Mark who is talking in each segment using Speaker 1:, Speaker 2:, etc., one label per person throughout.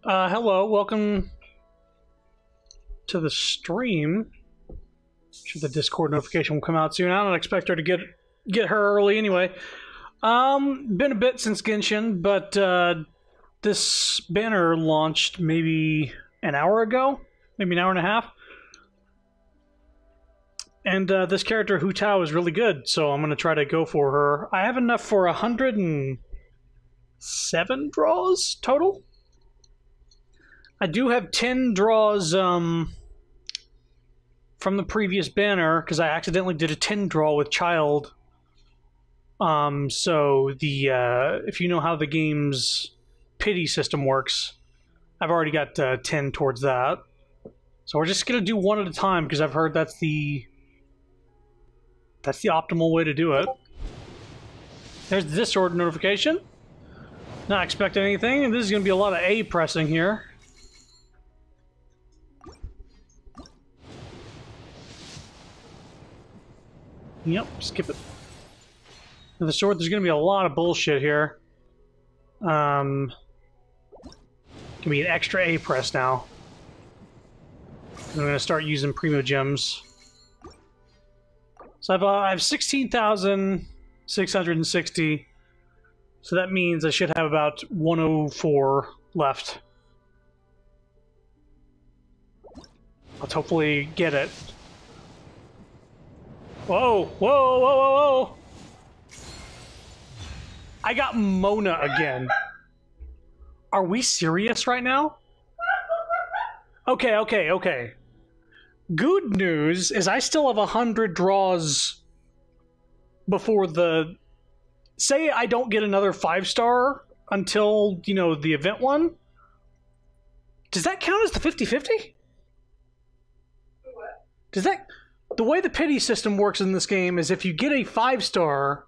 Speaker 1: Hello, welcome to the stream. Sure, the Discord notification will come out soon. I don't expect her to get her early anyway. Been a bit since Genshin, but this banner launched maybe an hour ago, maybe an hour and a half. And this character, Hu Tao, is really good, so I'm going to try to go for her. I have enough for 107 draws total. I do have 10 draws from the previous banner, because I accidentally did a 10 draw with Child. So the if you know how the game's pity system works, I've already got 10 towards that. So we're just going to do one at a time, because I've heard that's the optimal way to do it. There's the Discord notification. Not expecting anything, and this is going to be a lot of A pressing here. Yep, skip it. And the sword, there's going to be a lot of bullshit here. Gonna be an extra A press now. I'm going to start using Primo Gems. So I have 16,660. So that means I should have about 104 left. Let's hopefully get it. Whoa, whoa, whoa, whoa, whoa! I got Mona again. Are we serious right now? Okay. Good news is I still have 100 draws before the... Say I don't get another 5-star until, you know, the event one. Does that count as the 50-50? Does that... The way the pity system works in this game is if you get a 5-star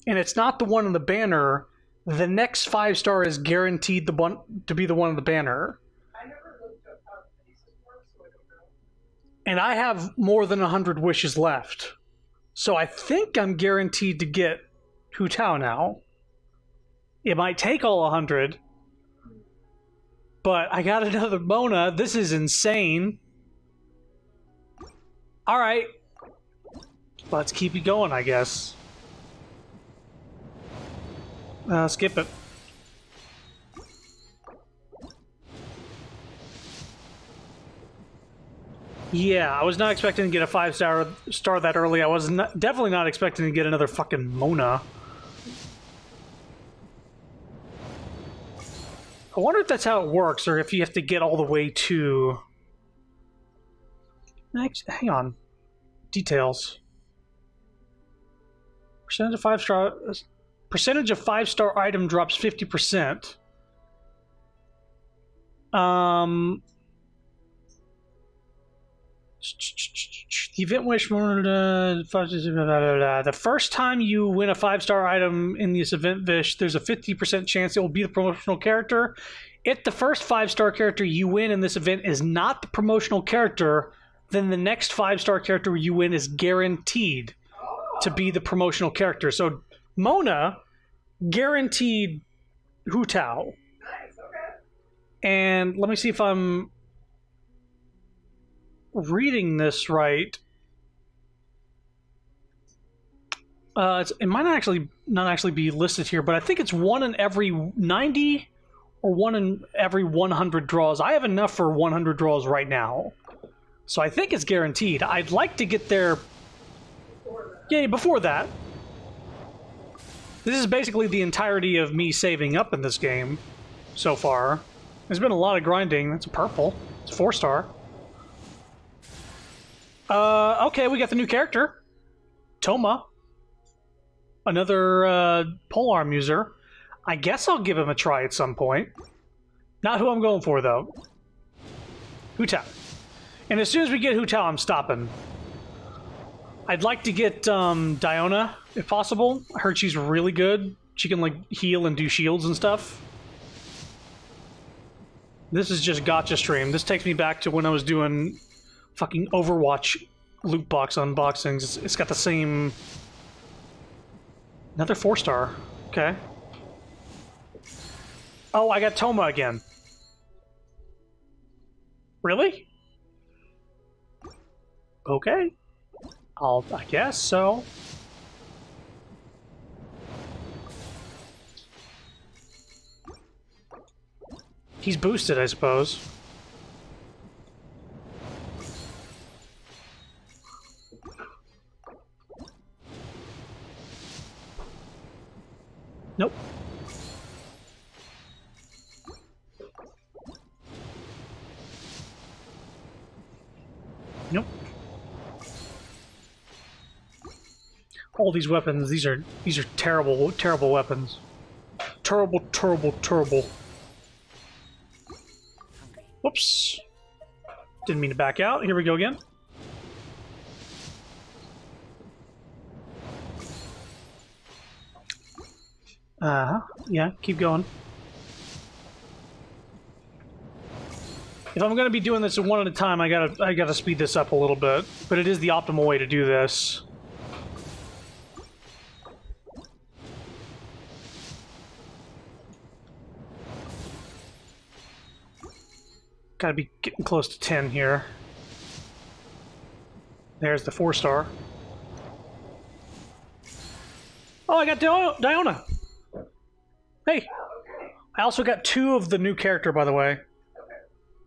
Speaker 1: and it's not the one on the banner, the next 5-star is guaranteed to be the one on the banner.
Speaker 2: I never looked up how the pity system works, so I don't know.
Speaker 1: And I have more than 100 wishes left. So I think I'm guaranteed to get Hu Tao now. It might take all 100, but I got another Mona. This is insane. Alright. Let's keep it going, I guess. Skip it. Yeah, I was not expecting to get a 5-star that early. I was definitely not expecting to get another fucking Mona. I wonder if that's how it works, or if you have to get all the way to... Hang on. Details. Percentage of 5-star item drops 50%. The event wish the first time you win a 5-star item in this event wish, there's a 50% chance it will be the promotional character. If the first 5-star character you win in this event is not the promotional character, then the next 5-star character you win is guaranteed to be the promotional character. So Mona guaranteed Hu Tao.
Speaker 2: Nice, okay.
Speaker 1: And let me see if I'm reading this right. It might not actually be listed here, but I think it's 1 in every 90 or 1 in every 100 draws. I have enough for 100 draws right now. So I think it's guaranteed. I'd like to get there... Before that. This is basically the entirety of me saving up in this game so far. There's been a lot of grinding. That's a purple. It's 4-star. Okay, we got the new character. Toma. Another polearm user. I guess I'll give him a try at some point. Not who I'm going for, though. Hu Tao. And as soon as we get Hu Tao, I'm stopping. I'd like to get Diona, if possible. I heard she's really good. She can, like, heal and do shields and stuff. This is just gacha stream. This takes me back to when I was doing fucking Overwatch loot box unboxings. It's got the same... Another 4-star. Okay. Oh, I got Toma again. Really? Okay. I guess so. He's boosted, I suppose. Nope. Nope. All these weapons, these are terrible, terrible weapons. Terrible, terrible, terrible. Whoops. Didn't mean to back out. Here we go again. Yeah, keep going. If I'm gonna be doing this one at a time, I gotta speed this up a little bit. But it is the optimal way to do this. Gotta be getting close to 10 here. There's the 4-star. Oh, I got Diona! Hey! I also got 2 of the new character, by the way.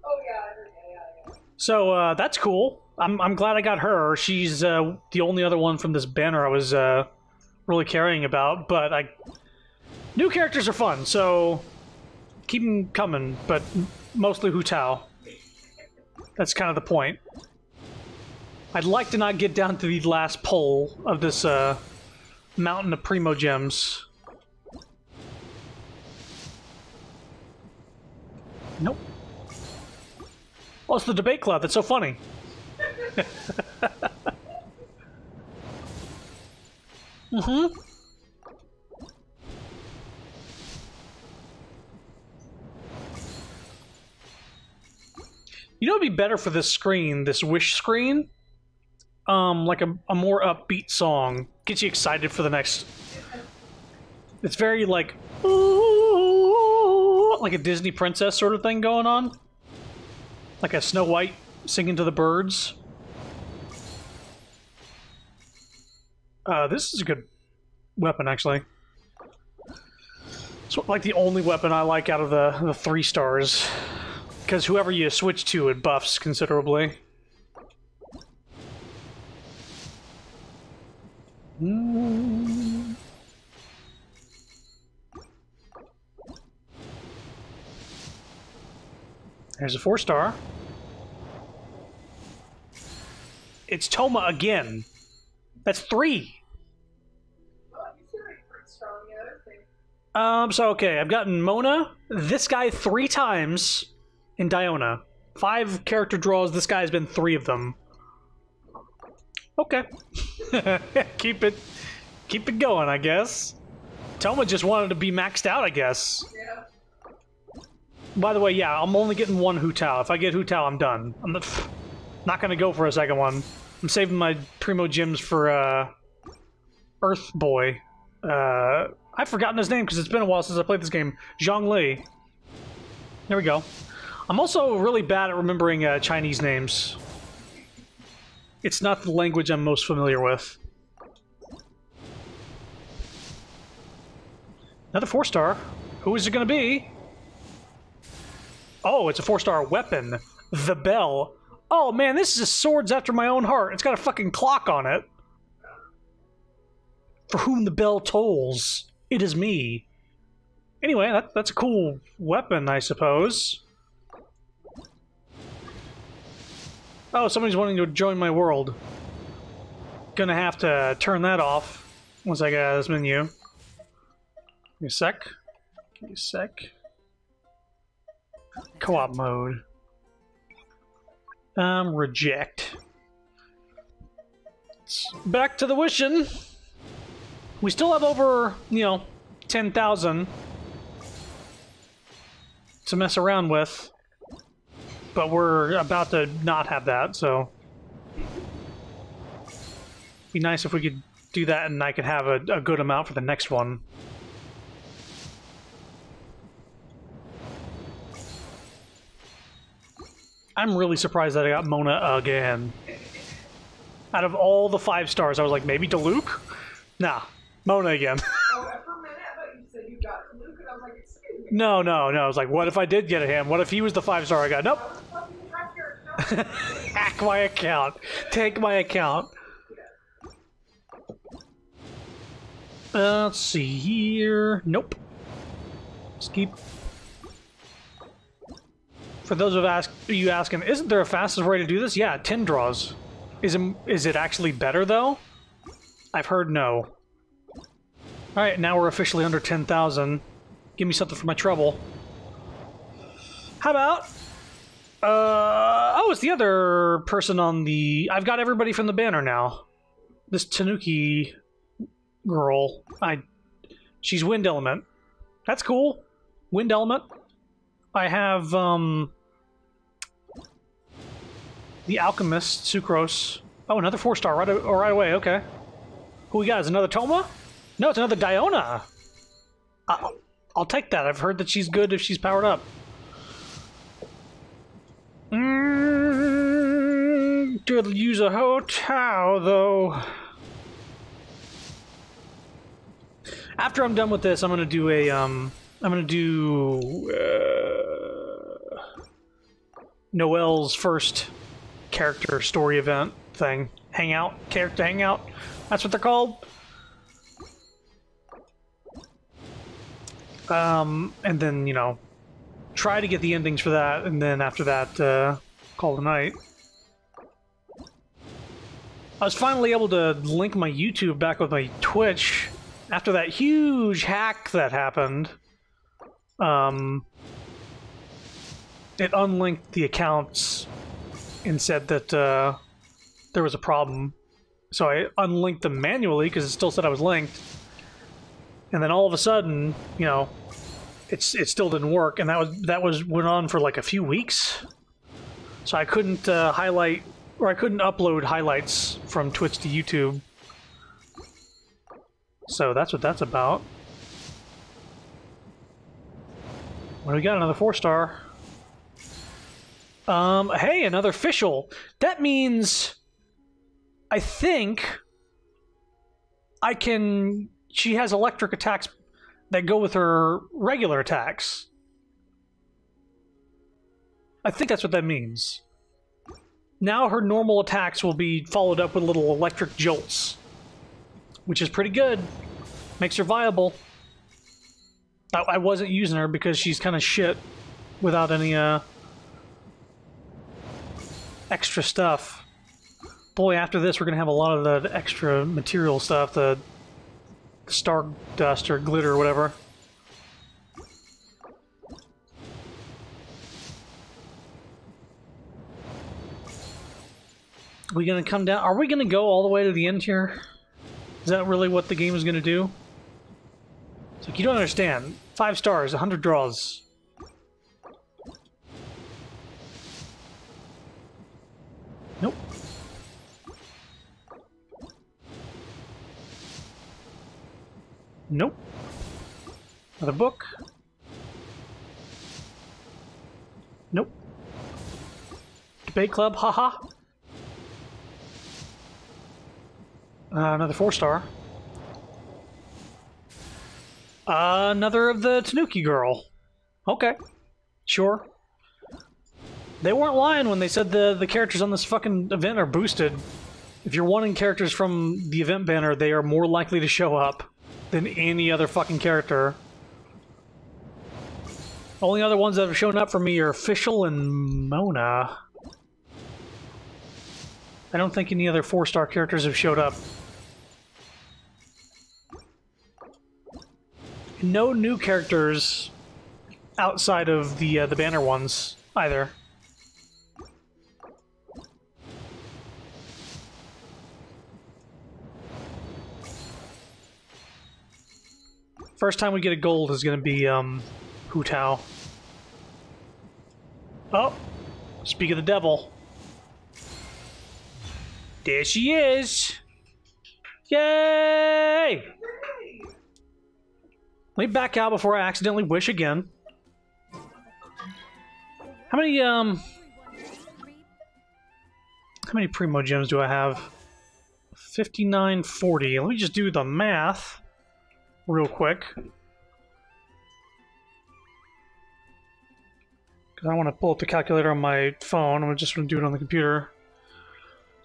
Speaker 2: Oh yeah.
Speaker 1: So, that's cool. I'm glad I got her. She's the only other one from this banner I was really caring about, but new characters are fun, so keep them coming, but mostly Hu Tao. That's kind of the point. I'd like to not get down to the last pole of this mountain of Primo Gems. Nope. Oh, it's the debate club. That's so funny. Mm-hmm. You know, it'd be better for this screen, this wish screen. Like a more upbeat song. Gets you excited for the next. It's very like a Disney princess sort of thing going on. Like a Snow White singing to the birds. This is a good weapon, actually. It's like the only weapon I like out of the 3 stars. Because whoever you switch to, it buffs considerably. There's a 4-star. It's Toma again. That's 3.
Speaker 2: Oh, you two are pretty strong, yeah, I think.
Speaker 1: So okay, I've gotten Mona, this guy 3 times, and Diona. 5 character draws, this guy's been 3 of them. Okay. Keep it going, I guess. Toma just wanted to be maxed out, I guess.
Speaker 2: Yeah.
Speaker 1: By the way, yeah, I'm only getting 1 Hu Tao. If I get Hu Tao, I'm done. I'm not gonna go for a second one. I'm saving my Primo Gems for, Earth Boy. I've forgotten his name because it's been a while since I played this game. Zhongli. There we go. I'm also really bad at remembering, Chinese names. It's not the language I'm most familiar with. Another 4-star. Who is it gonna be? Oh, it's a 4-star weapon. The Bell. Oh man, this is a swords after my own heart. It's got a fucking clock on it. For whom the bell tolls, it is me. Anyway, that's a cool weapon, I suppose. Oh, somebody's wanting to join my world. Gonna have to turn that off once I get out of this menu. Give me a sec. Give me a sec. Co-op mode. Reject. Back to the wishing. We still have over, 10,000 to mess around with. But we're about to not have that, so... Be nice if we could do that and I could have a good amount for the next one. I'm really surprised that I got Mona again. Out of all the 5 stars, I was like, maybe Diluc? Nah, Mona again.
Speaker 2: Oh, for a minute, I thought you said you got Luke, and I was like, excuse me.
Speaker 1: No. I was like, what if I did get him? What if he was the 5-star I got? Nope. Hack my account. Take my account. Let's see here. Nope. Let's keep. For those of you asking, isn't there a fastest way to do this? Yeah, 10 draws. Is it actually better though? I've heard no. Alright, now we're officially under 10,000. Give me something for my trouble. How about... oh, it's the other person on the... I've got everybody from the banner now. This Tanuki girl. She's Wind Element. That's cool. Wind Element. I have, the Alchemist, Sucrose. Oh, another 4-star right away, okay. Who we got? Is it another Toma? No, it's another Diona. I'll take that. I've heard that she's good if she's powered up. To use a hotel, though. After I'm done with this, I'm gonna do a, I'm gonna do, Noelle's first character story event thing. Character hangout. That's what they're called. And then, you know, try to get the endings for that, and then after that, call it a night. I was finally able to link my YouTube back with my Twitch after that huge hack that happened. It unlinked the accounts and said that there was a problem. So I unlinked them manually because it still said I was linked. And then all of a sudden, you know, it still didn't work, and that went on for like a few weeks. So I couldn't highlight, or I couldn't upload highlights from Twitch to YouTube. So that's what that's about. What do we got? Another 4-star. Hey, another official. That means I think I can... She has electric attacks that go with her regular attacks. I think that's what that means. Now her normal attacks will be followed up with little electric jolts, which is pretty good. Makes her viable. I wasn't using her because she's kind of shit without any extra stuff. Boy, after this we're gonna have a lot of the extra material stuff, the star dust or glitter or whatever. Are we gonna come down? Are we gonna go all the way to the end here? Is that really what the game is gonna do? It's like, you don't understand. 5 stars, 100 draws. Nope. Nope. Another book. Nope. Debate club, haha. Another 4-star. Another of the Tanuki girl. Okay. Sure. They weren't lying when they said the characters on this fucking event are boosted. If you're wanting characters from the event banner, they are more likely to show up than any other fucking character. Only other ones that have shown up for me are Official and Mona. I don't think any other 4-star characters have showed up. No new characters outside of the banner ones either. First time we get a gold is going to be Hu Tao. Oh, speak of the devil. There she is. Yay! Let me back out before I accidentally wish again. How many How many Primo Gems do I have? 5940. Let me just do the math real quick. Because I want to pull up the calculator on my phone. I'm just going to do it on the computer.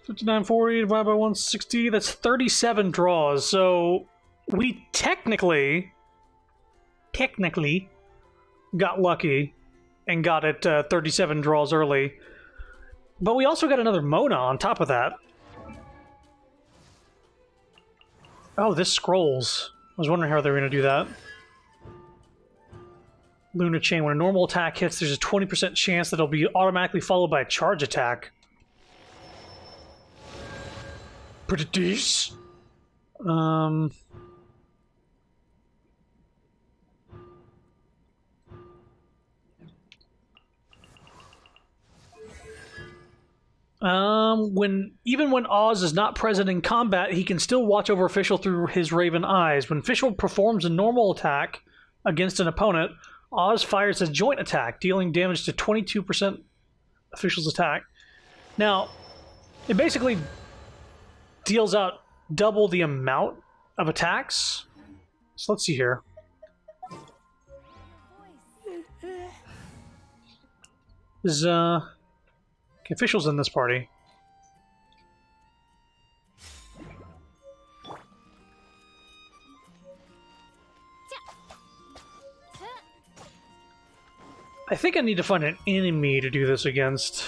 Speaker 1: 5940 divided by 160. That's 37 draws. So we technically got lucky and got it 37 draws early. But we also got another Mona on top of that. Oh, this scrolls. I was wondering how they were going to do that. Lunar Chain. When a normal attack hits, there's a 20% chance that it'll be automatically followed by a charge attack. Pretty decent. Even when Oz is not present in combat, he can still watch over Fischl through his Raven eyes. When Fischl performs a normal attack against an opponent, Oz fires a joint attack, dealing damage to 22% of Fischl's attack. Now, it basically deals out double the amount of attacks. So let's see here. Is okay, Fischl's in this party. I think I need to find an enemy to do this against.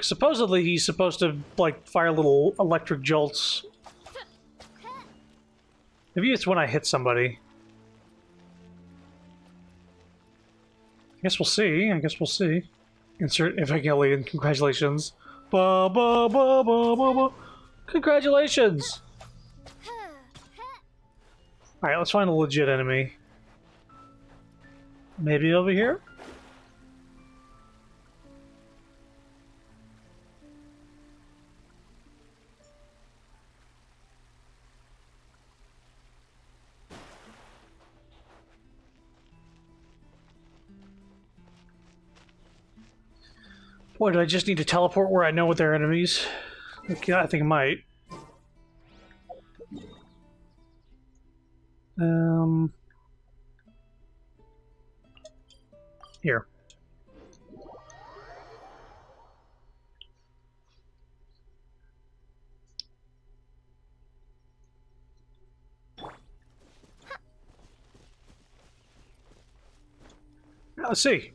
Speaker 1: Supposedly he's supposed to, like, fire little electric jolts. Maybe it's when I hit somebody. I guess we'll see. Insert Evangelion. Congratulations. Ba ba ba ba ba ba. Congratulations! Alright, let's find a legit enemy. Maybe over here? Boy, do I just need to teleport where I know what their enemies? Okay, I think I might. Here. Let's see.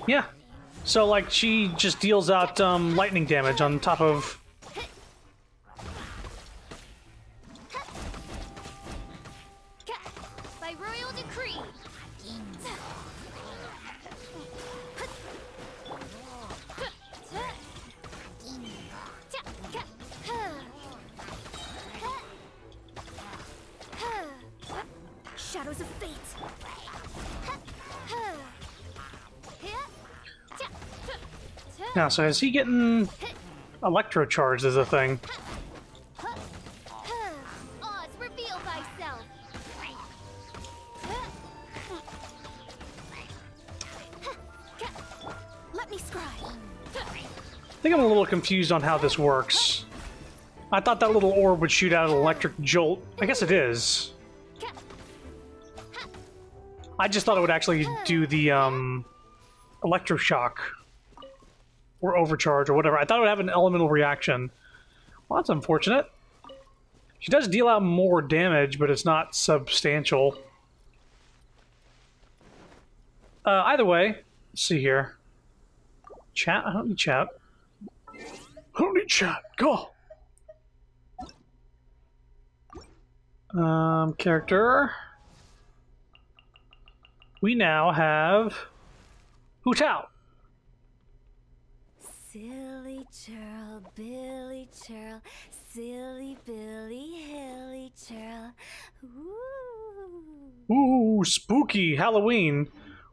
Speaker 1: Yeah. So, like, she just deals out lightning damage on top of...
Speaker 3: By royal decree. Shadows of fate.
Speaker 1: Now, so is he getting electro charged as a thing?
Speaker 3: Oz, reveal thyself. Let me scry.
Speaker 1: I think I'm a little confused on how this works. I thought that little orb would shoot out an electric jolt. I guess it is. I just thought it would actually do the electroshock or overcharge or whatever. I thought it would have an elemental reaction. Well, that's unfortunate. She does deal out more damage, but it's not substantial. Either way, let's see here. Chat? I don't need chat. I don't need chat. Go! Character. We now have Hu Tao.
Speaker 3: Silly churl, Billy churl, silly Billy, hilly churl. Ooh.
Speaker 1: Ooh, spooky Halloween.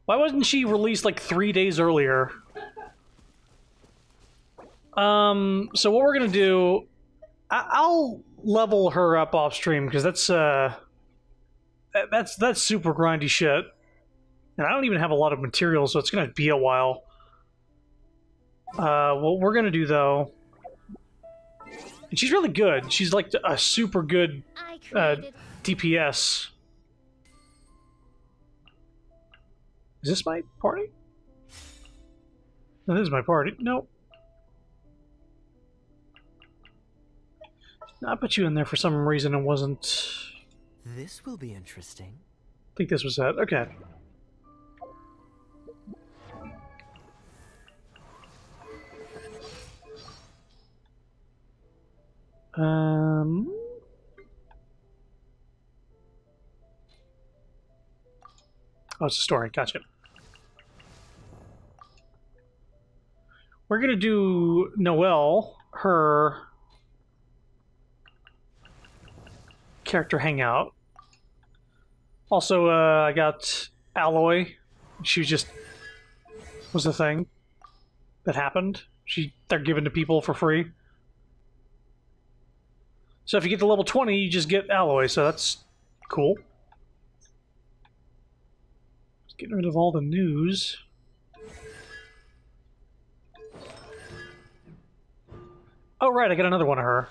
Speaker 1: Why wasn't she released like 3 days earlier? So what we're gonna do, I'll level her up off stream because that's That's super grindy shit. And I don't even have a lot of materials, so it's gonna be a while. What we're gonna do though, and she's really good. She's like a super good DPS. Is this my party? No, this is my party. Nope. I put you in there for some reason and wasn't.
Speaker 4: This will be interesting.
Speaker 1: I think this was it. Okay. Oh, it's a story. Gotcha. We're gonna do Noelle, her character hangout. Also, I got Alloy. She was a thing that happened. They're given to people for free. So if you get to level 20, you just get Alloy, so that's cool. Just getting rid of all the news. Oh right, I got another one of her.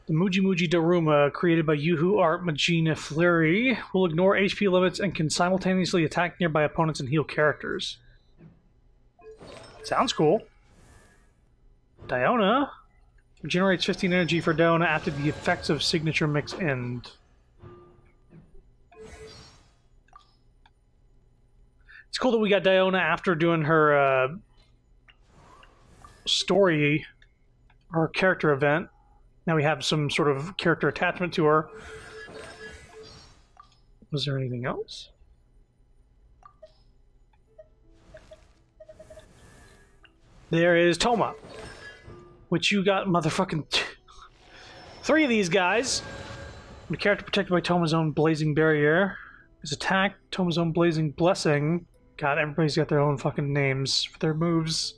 Speaker 1: The Muji Muji Daruma, created by Yuhu Art Magina Fleury, will ignore HP limits and can simultaneously attack nearby opponents and heal characters. Sounds cool. Diona generates 15 energy for Diona after the effects of signature mix end. It's cool that we got Diona after doing her story, or character event. Now we have some sort of character attachment to her. Was there anything else? There is Toma, which you got motherfucking 3 of these guys. The character protected by Toma's own blazing barrier is attacked. Toma's own blazing blessing. God, everybody's got their own fucking names for their moves.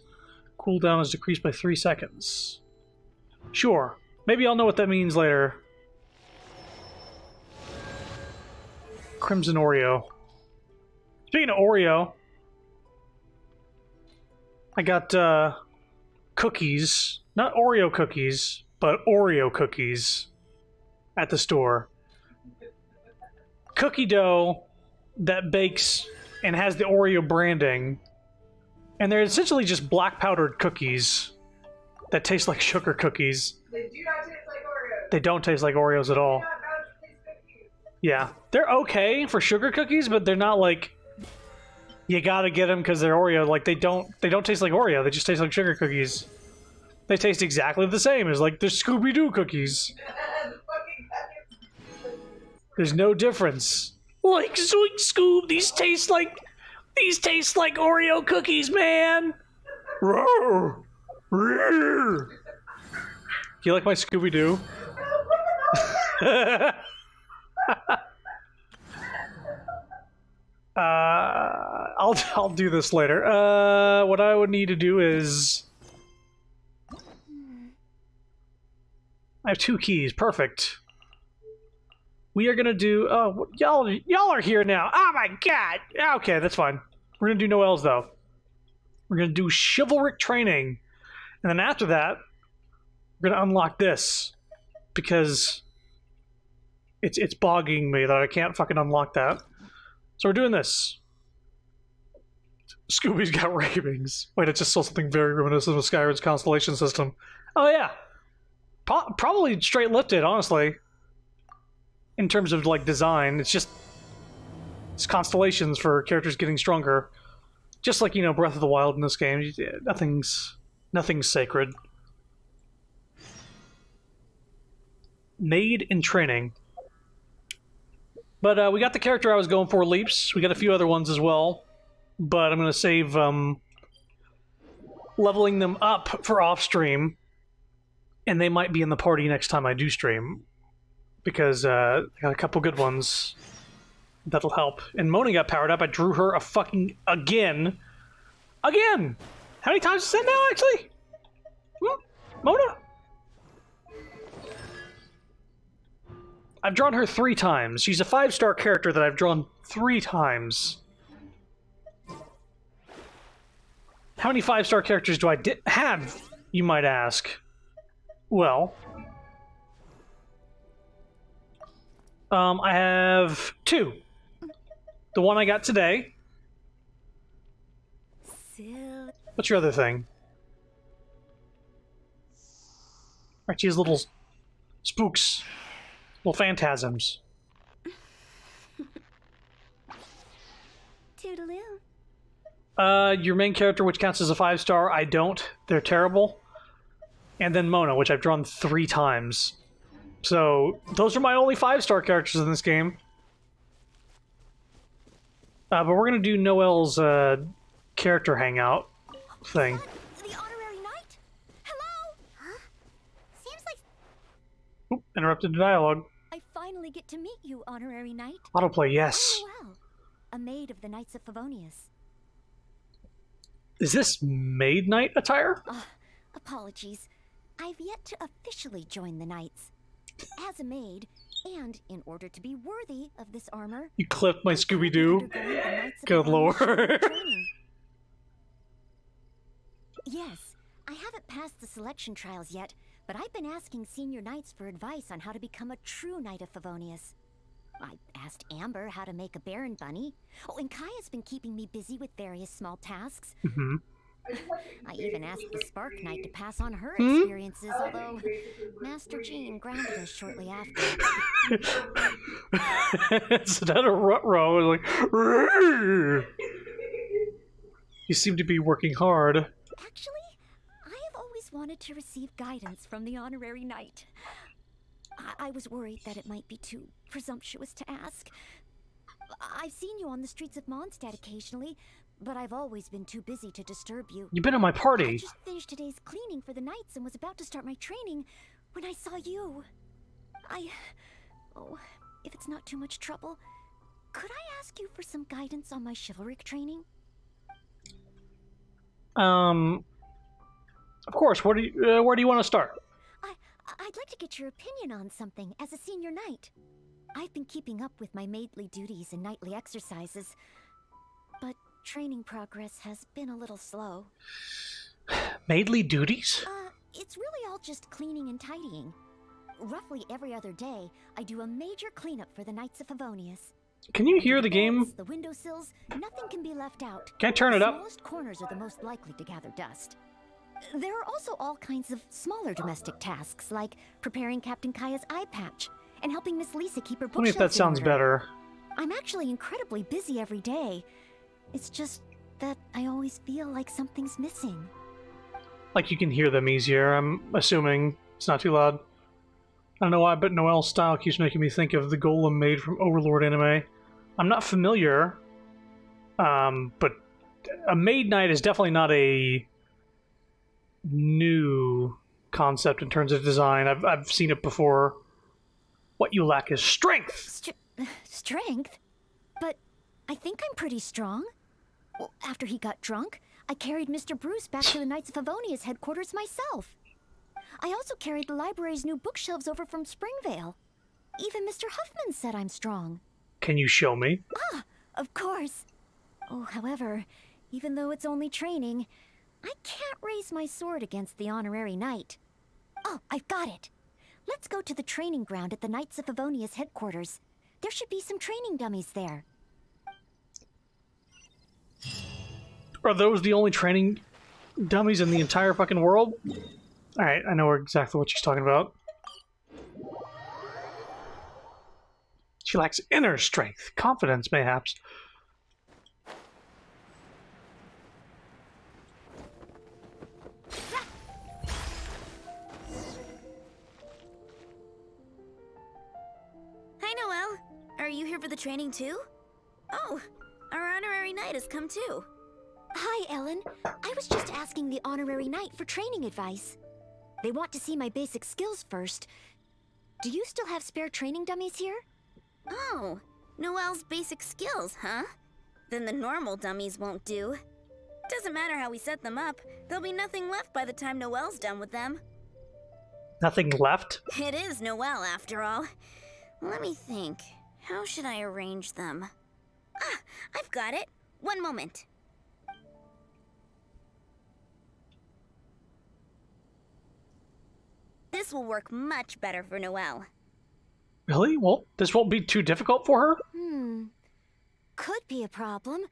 Speaker 1: Cooldown is decreased by 3 seconds. Sure. Maybe I'll know what that means later. Crimson Oreo. Speaking of Oreo, I got cookies. Not Oreo cookies, but Oreo cookies at the store. Cookie dough that bakes and has the Oreo branding. And they're essentially just black powdered cookies that taste like sugar cookies.
Speaker 2: They do not taste like Oreos.
Speaker 1: They don't taste like Oreos at all.
Speaker 2: They do not taste cookies.
Speaker 1: Yeah, they're okay for sugar cookies, but they're not like you gotta get them because they're Oreo. Like they don't taste like Oreo. They just taste like sugar cookies. They taste exactly the same as like the Scooby-Doo cookies. There's no difference. Like Zoink Scoob, these taste like Oreo cookies, man. Roar. Roar. Do you like my Scooby-Doo? I'll do this later. What I would need to do is I have 2 keys. Perfect. We are gonna do. Oh, y'all are here now. Oh my god. Okay, that's fine. We're gonna do Noelle's though. We're gonna do chivalric training, and then after that, we're gonna unlock this because it's bogging me that I can't fucking unlock that. So we're doing this. Scooby's got ravings. Wait, I just saw something very reminiscent of Skyrim's constellation system. Oh yeah, probably straight lifted, honestly. In terms of like design, it's constellations for characters getting stronger. Just like, you know, Breath of the Wild in this game, nothing's sacred. Made in training. But we got the character I was going for, Leaps. We got a few other ones as well. But I'm going to save leveling them up for off-stream. And they might be in the party next time I do stream. Because I got a couple good ones that'll help. And Mona got powered up. I drew her a fucking... Again! Again! How many times is that now, actually? Mona? I've drawn her 3 times. She's a 5-star character that I've drawn 3 times. How many 5-star characters do I have, you might ask? Well, I have 2. The one I got today.
Speaker 3: Silly.
Speaker 1: What's your other thing? Right, she has little spooks. Little phantasms.
Speaker 3: Toodaloo.
Speaker 1: Your main character, which counts as a 5-star, I don't. They're terrible. And then Mona, which I've drawn 3 times. So, those are my only 5-star characters in this game. But we're gonna do Noelle's, character hangout thing.
Speaker 3: The honorary knight? Hello? Huh? Seems like
Speaker 1: Oop, interrupted the dialogue.
Speaker 3: I finally get to meet you, honorary knight.
Speaker 1: Autoplay, yes.
Speaker 3: Oh, well. A maid of the Knights of Favonius.
Speaker 1: Is this Maid Knight attire?
Speaker 3: Apologies. I've yet to officially join the Knights. As a maid, and in order to be worthy of this armor,
Speaker 1: You clipped my
Speaker 3: I'm currently
Speaker 1: Scooby-Doo.
Speaker 3: undergoing the Knights of
Speaker 1: Good
Speaker 3: Favonius
Speaker 1: lord.
Speaker 3: training. Yes, I haven't passed the selection trials yet, but I've been asking senior knights for advice on how to become a true Knight of Favonius. I asked Amber how to make a Baron Bunny. Oh, and Kaya's been keeping me busy with various small tasks.
Speaker 1: Mm-hmm.
Speaker 3: I even asked the Spark Knight to pass on her experiences, although Master Jean grounded us shortly after.
Speaker 1: Is that a ruh-roh? Like, "Rrrr." You seem to be working hard.
Speaker 3: Actually, I have always wanted to receive guidance from the honorary knight. I was worried that it might be too presumptuous to ask. I've seen you on the streets of Mondstadt occasionally, but I've always been too busy to disturb you.
Speaker 1: You've been at my
Speaker 3: I
Speaker 1: party.
Speaker 3: just finished today's cleaning for the knights and was about to start my training when I saw you. Oh, if it's not too much trouble, could I ask you for some guidance on my chivalric training?
Speaker 1: Of course. Where do you want to start?
Speaker 3: I'd like to get your opinion on something as a senior knight. I've been keeping up with my maidly duties and nightly exercises, but training progress has been a little slow.
Speaker 1: Maidly duties?
Speaker 3: It's really all just cleaning and tidying. Roughly every other day, I do a major cleanup for the Knights of Favonius.
Speaker 1: Can you hear the game?
Speaker 3: The windowsills, nothing can be left out.
Speaker 1: Can I turn it
Speaker 3: The
Speaker 1: up?
Speaker 3: smallest corners are the most likely to gather dust. There are also all kinds of smaller domestic tasks, like preparing Captain Kaya's eye patch and helping Miss Lisa keep her
Speaker 1: Tell me if
Speaker 3: bookshelves
Speaker 1: that sounds
Speaker 3: in order.
Speaker 1: better.
Speaker 3: I'm actually incredibly busy every day. It's just that I always feel like something's missing.
Speaker 1: Like you can hear them easier, I'm assuming. It's not too loud. I don't know why, but Noelle's style keeps making me think of the Golem maid from Overlord anime. I'm not familiar, but a maid knight is definitely not a new concept in terms of design. I've seen it before. What you lack is strength!
Speaker 3: Strength? But I think I'm pretty strong. Well, after he got drunk, I carried Mr. Bruce back to the Knights of Favonius headquarters myself. I also carried the library's new bookshelves over from Springvale. Even Mr. Huffman said I'm strong.
Speaker 1: Can you show me?
Speaker 3: Ah, of course. Oh, however, even though it's only training, I can't raise my sword against the honorary knight. Oh, I've got it. Let's go to the training ground at the Knights of Favonius headquarters. There should be some training dummies there.
Speaker 1: Are those the only training dummies in the entire fucking world? Alright, I know exactly what she's talking about. She lacks inner strength, confidence, mayhaps.
Speaker 5: Hi, Noelle. Are you here for the training too? Oh, our honorary knight has come too.
Speaker 3: Hi, Ellen. I was just asking the honorary knight for training advice. They want to see my basic skills first. Do you still have spare training dummies here?
Speaker 5: Oh, Noelle's basic skills, huh? Then the normal dummies won't do. Doesn't matter how we set them up, there'll be nothing left by the time Noelle's done with them.
Speaker 1: Nothing left?
Speaker 5: It is Noelle, after all. Let me think. How should I arrange them? Ah, I've got it. One moment. This will work much better for Noelle.
Speaker 1: Really? Well, this won't be too difficult for her?
Speaker 3: Could be a problem.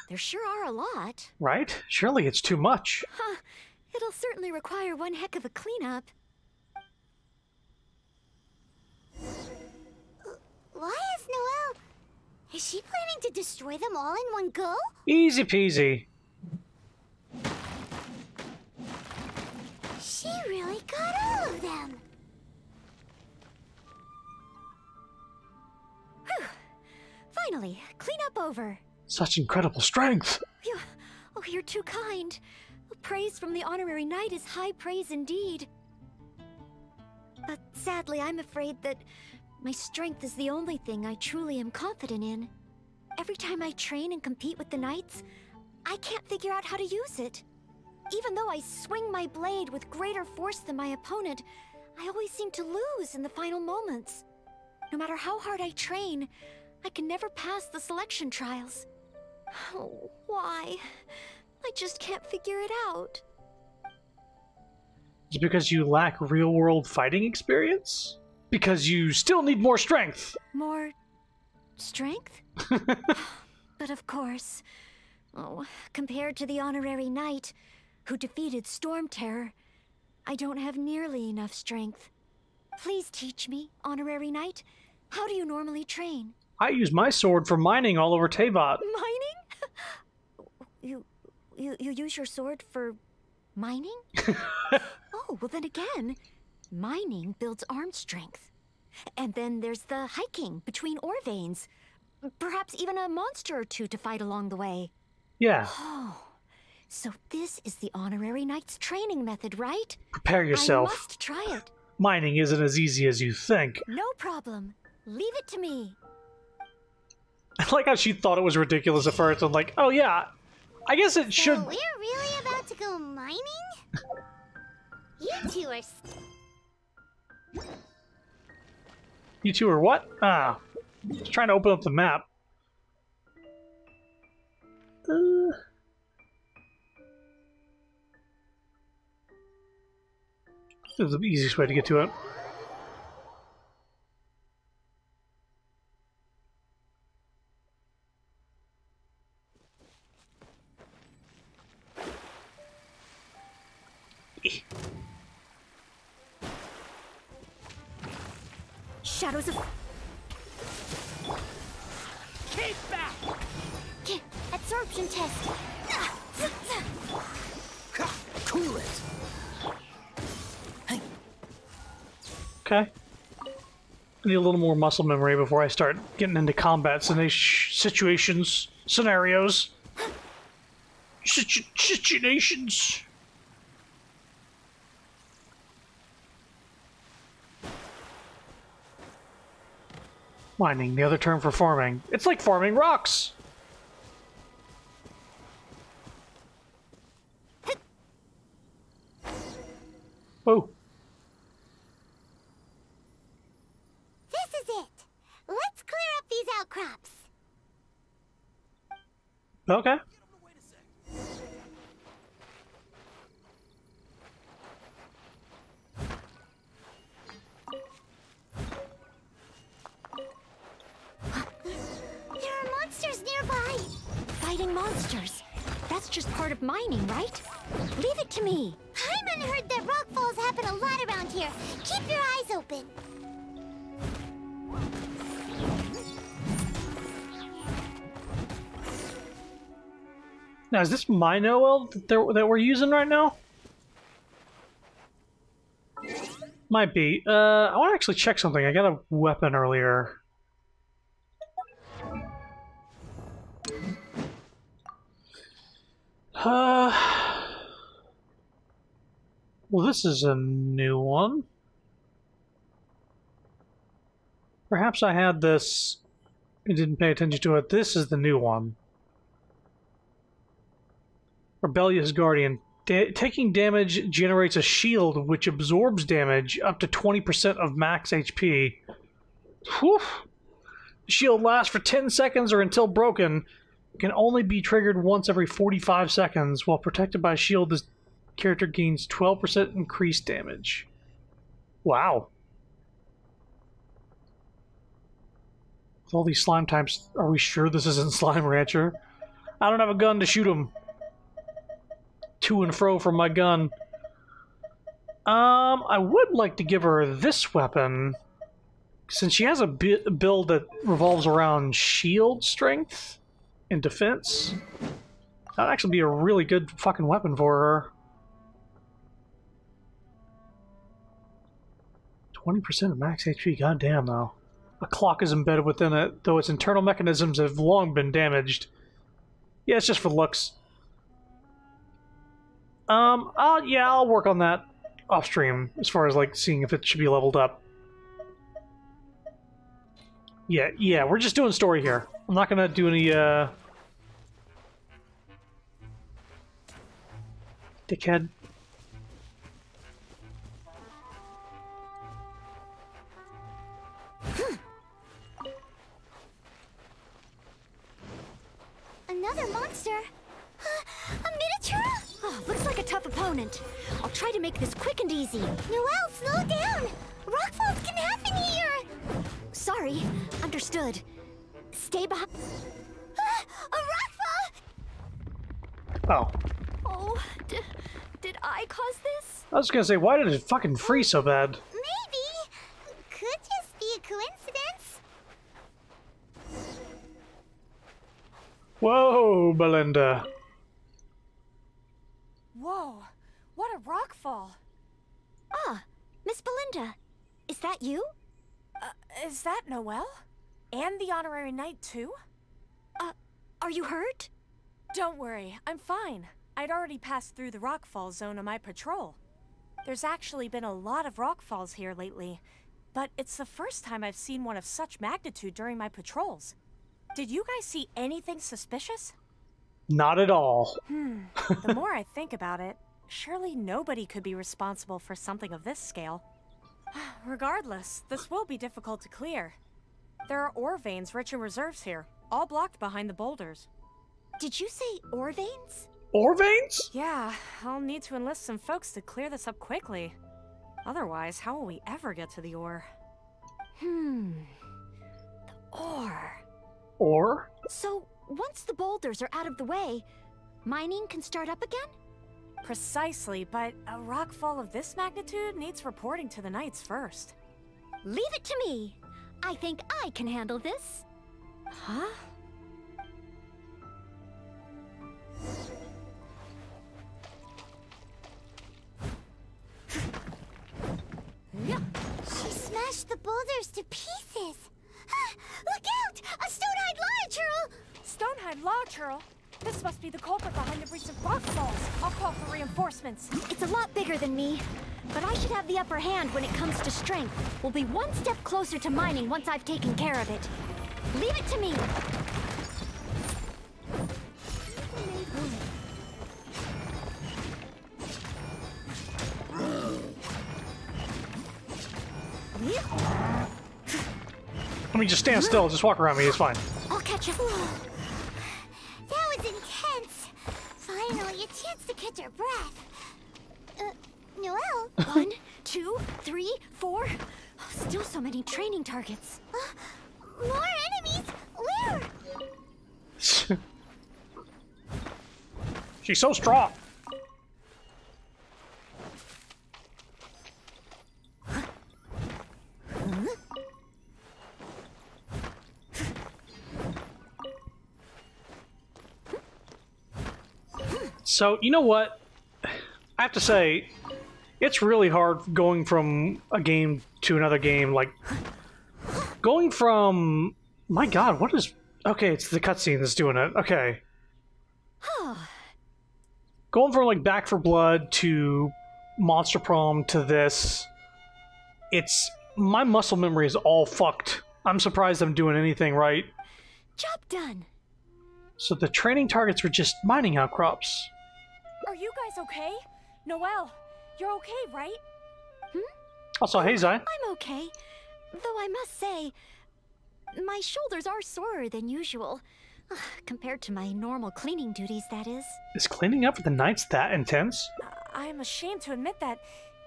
Speaker 3: There sure are a lot.
Speaker 1: Right? Surely it's too much.
Speaker 3: Huh. It'll certainly require one heck of a cleanup.
Speaker 6: Why is Noelle... Is she planning to destroy them all in one go?
Speaker 1: Easy peasy.
Speaker 6: She really got all of them.
Speaker 3: Whew. Finally, cleanup over.
Speaker 1: Such incredible strength.
Speaker 3: Oh, you're too kind. Praise from the honorary knight is high praise indeed. But sadly, I'm afraid that my strength is the only thing I truly am confident in. Every time I train and compete with the knights, I can't figure out how to use it. Even though I swing my blade with greater force than my opponent, I always seem to lose in the final moments. No matter how hard I train, I can never pass the selection trials. Oh, why? I just can't figure it out.
Speaker 1: Is it because you lack real-world fighting experience? Because you still need more strength.
Speaker 3: More strength? But of course. Oh, compared to the honorary knight who defeated Storm Terror, I don't have nearly enough strength. Please teach me, honorary knight. How do you normally train?
Speaker 1: I use my sword for mining all over Teyvat.
Speaker 3: Mining? You use your sword for mining? Oh, well then again, mining builds arm strength. And then there's the hiking between ore veins. Perhaps even a monster or two to fight along the way.
Speaker 1: Yeah.
Speaker 3: Oh, so this is the honorary knight's training method, right?
Speaker 1: Prepare yourself.
Speaker 3: I must try it.
Speaker 1: Mining isn't as easy as you think.
Speaker 3: No problem. Leave it to me.
Speaker 1: I like how she thought it was ridiculous at first. I'm like, oh yeah, I guess it should...
Speaker 6: So we're really about to go mining? You two are...
Speaker 1: You two are what? Ah, just trying to open up the map. This is the easiest way to get to it.
Speaker 3: Shadows of...
Speaker 4: Keep back!
Speaker 6: Absorption test.
Speaker 4: Cool it. Hey.
Speaker 1: Okay. I need a little more muscle memory before I start getting into combat situations, scenarios. Situations. Mining, the other term for farming. It's like farming rocks! Oh.
Speaker 6: This is it. Let's clear up these outcrops.
Speaker 1: Okay.
Speaker 6: There are monsters nearby.
Speaker 3: Fighting monsters. That's just part of mining, right? Leave it to me.
Speaker 6: Hyman heard that rock falls happen a lot around here. Keep your eyes open.
Speaker 1: Now, is this my Noel that we're using right now? Might be. I want to actually check something. I got a weapon earlier. Well, this is a new one. Perhaps I had this and didn't pay attention to it. This is the new one. Rebellious Guardian. Taking damage generates a shield which absorbs damage up to 20% of max HP. Whew. The shield lasts for 10 seconds or until broken. It can only be triggered once every 45 seconds. While protected by a shield, this character gains 12% increased damage. Wow. With all these slime types, are we sure this isn't Slime Rancher? I don't have a gun to shoot him. To and fro from my gun. I would like to give her this weapon. Since she has a build that revolves around shield strength and defense. That'd actually be a really good fucking weapon for her. 20% of max HP, goddamn though. A clock is embedded within it, though its internal mechanisms have long been damaged. Yeah, it's just for looks. Yeah, I'll work on that off stream, as far as like seeing if it should be leveled up. Yeah, we're just doing story here. I'm not gonna do any, dickhead.
Speaker 6: Another monster? A miniature?
Speaker 3: Oh, looks like a tough opponent. I'll try to make this quick and easy.
Speaker 6: Noelle, slow down! Rockfalls can happen here!
Speaker 3: Sorry. Understood. Stay behind.
Speaker 6: A rockfall!
Speaker 1: Oh.
Speaker 3: Oh, did I cause this?
Speaker 1: I was gonna say, why did it fucking freeze so bad?
Speaker 6: Maybe. Could just be a coincidence.
Speaker 1: Whoa, Belinda.
Speaker 7: Whoa, what a rockfall.
Speaker 3: Ah, Miss Belinda. Is that you?
Speaker 7: Is that Noelle? And the honorary knight, too?
Speaker 3: Are you hurt?
Speaker 7: Don't worry, I'm fine. I'd already passed through the rockfall zone on my patrol. There's actually been a lot of rockfalls here lately, but it's the first time I've seen one of such magnitude during my patrols. Did you guys see anything suspicious?
Speaker 1: Not at all.
Speaker 7: The more I think about it, surely nobody could be responsible for something of this scale. Regardless, this will be difficult to clear. There are ore veins rich in reserves here, all blocked behind the boulders.
Speaker 3: Did you say ore veins?
Speaker 1: Ore veins?
Speaker 7: Yeah, I'll need to enlist some folks to clear this up quickly. Otherwise, how will we ever get to the ore?
Speaker 3: The ore.
Speaker 1: Ore?
Speaker 3: So, once the boulders are out of the way, mining can start up again?
Speaker 7: Precisely, but a rockfall of this magnitude needs reporting to the Knights first.
Speaker 3: Leave it to me. I think I can handle this.
Speaker 7: Huh?
Speaker 6: She smashed the boulders to pieces. Look out! A stone-eyed lava churl!
Speaker 7: Stonehide Law Churl? This must be the culprit behind the recent rockfalls. I'll call for reinforcements.
Speaker 3: It's a lot bigger than me, but I should have the upper hand when it comes to strength. We'll be one step closer to mining once I've taken care of it. Leave it to me.
Speaker 1: Let me just stand still, just walk around me, it's fine.
Speaker 3: I'll catch up.
Speaker 6: That was intense. Finally, a chance to catch our breath. Noelle?
Speaker 3: 1, 2, 3, 4. Still so many training targets.
Speaker 6: More enemies? Where?
Speaker 1: She's so strong. So, you know what? I have to say, it's really hard going from a game to another game. Like, going from... My god, what is... Okay, it's the cutscene that's doing it. Okay. Going from, like, Back for Blood to Monster Prom to this, it's... My muscle memory is all fucked. I'm surprised I'm doing anything right.
Speaker 3: Job done.
Speaker 1: So the training targets were just mining outcrops.
Speaker 7: Are you guys okay? Noelle, you're okay, right?
Speaker 1: Also, hey, Zai.
Speaker 3: I'm okay. Though I must say, My shoulders are sorer than usual. Compared to my normal cleaning duties, that is.
Speaker 1: Is cleaning up for the nights that intense?
Speaker 7: I am ashamed to admit that,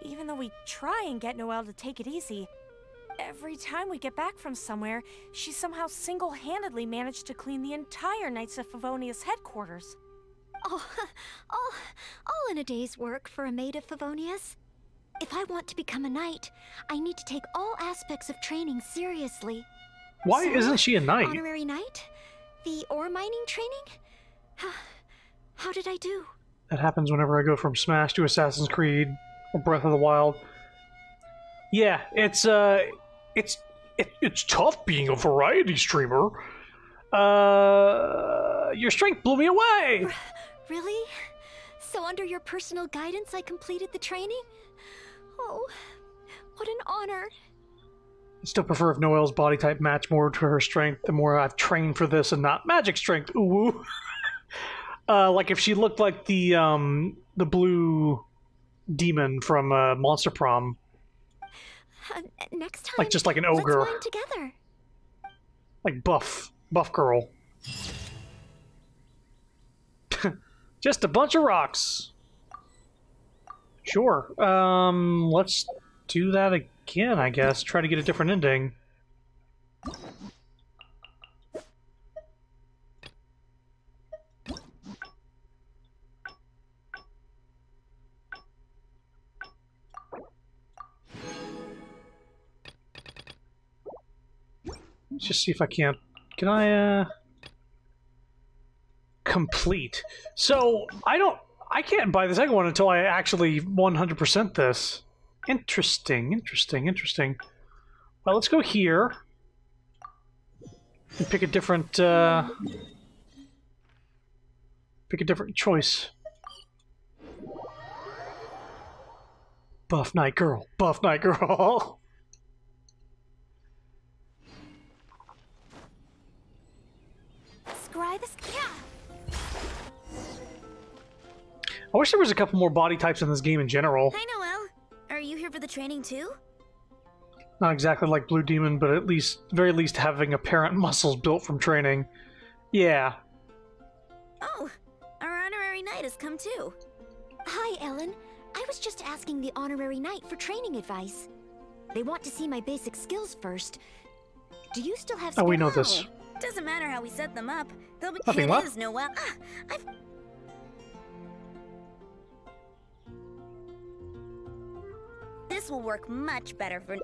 Speaker 7: even though we try and get Noelle to take it easy, every time we get back from somewhere, she somehow single-handedly managed to clean the entire Knights of Favonius headquarters.
Speaker 3: Oh, all in a day's work for a maid of Favonius. If I want to become a knight, I need to take all aspects of training seriously.
Speaker 1: Why
Speaker 3: So,
Speaker 1: isn't she a knight?
Speaker 3: Honorary knight? The ore mining training? How did I do?
Speaker 1: That happens whenever I go from Smash to Assassin's Creed or Breath of the Wild. Yeah, it's tough being a variety streamer. Your strength blew me away.
Speaker 3: Really? So under your personal guidance I completed the training? Oh, what an honor.
Speaker 1: I still prefer if Noelle's body type matched more to her strength the more I've trained for this and not magic strength. Ooh. Like if she looked like the blue demon from Monster Prom.
Speaker 3: Next time,
Speaker 1: Like just like an ogre.
Speaker 3: let's mine together.
Speaker 1: Like buff girl. Just a bunch of rocks. Sure. Let's do that again, I guess. Try to get a different ending. Let's just see if I can't... Can I, complete? So, I can't buy the second one until I actually 100% this. Interesting. Well, let's go here. And pick a different, pick a different choice. Buff Knight Girl. Buff Knight Girl.
Speaker 3: Scry this.
Speaker 1: I wish there was a couple more body types in this game in general.
Speaker 5: Hi, Noelle. Are you here for the training too?
Speaker 1: Not exactly like Blue Demon, but at least, very least having apparent muscles built from training. Yeah.
Speaker 5: Oh, our honorary knight has come too.
Speaker 3: Hi, Ellen. I was just asking the honorary knight for training advice. They want to see my basic skills first. Do you still have
Speaker 1: Oh, we know
Speaker 3: skills?
Speaker 1: this.
Speaker 5: Doesn't matter how we set them up. They'll be
Speaker 1: Nothing
Speaker 5: it
Speaker 1: what?
Speaker 5: is, Noelle. I've... This will work much better for...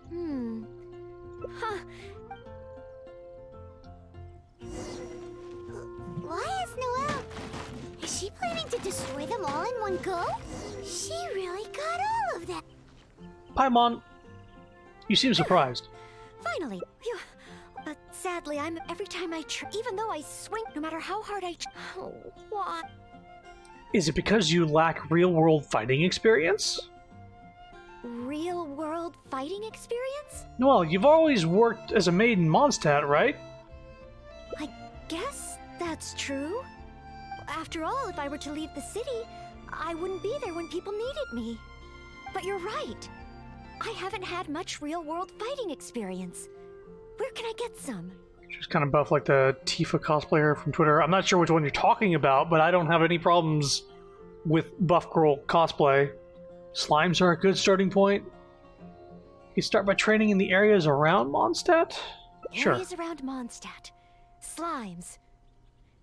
Speaker 3: Huh.
Speaker 6: Why is Noelle? Is she planning to destroy them all in one go? She really got all of them.
Speaker 1: Paimon, you seem surprised.
Speaker 3: Finally. Phew. But sadly, every time I even though I swing, no matter how hard I oh, why?
Speaker 1: Is it because you lack real-world fighting experience?
Speaker 3: Real-world fighting experience?
Speaker 1: Noelle, you've always worked as a maid in Mondstadt, right?
Speaker 3: I guess that's true. After all, if I were to leave the city, I wouldn't be there when people needed me. But you're right. I haven't had much real-world fighting experience. Where can I get some?
Speaker 1: She's kind of buff like the Tifa cosplayer from Twitter. I'm not sure which one you're talking about, but I don't have any problems with buff girl cosplay. Slimes are a good starting point. You start by training in the areas around Mondstadt? Sure.
Speaker 3: Areas around Mondstadt. Slimes.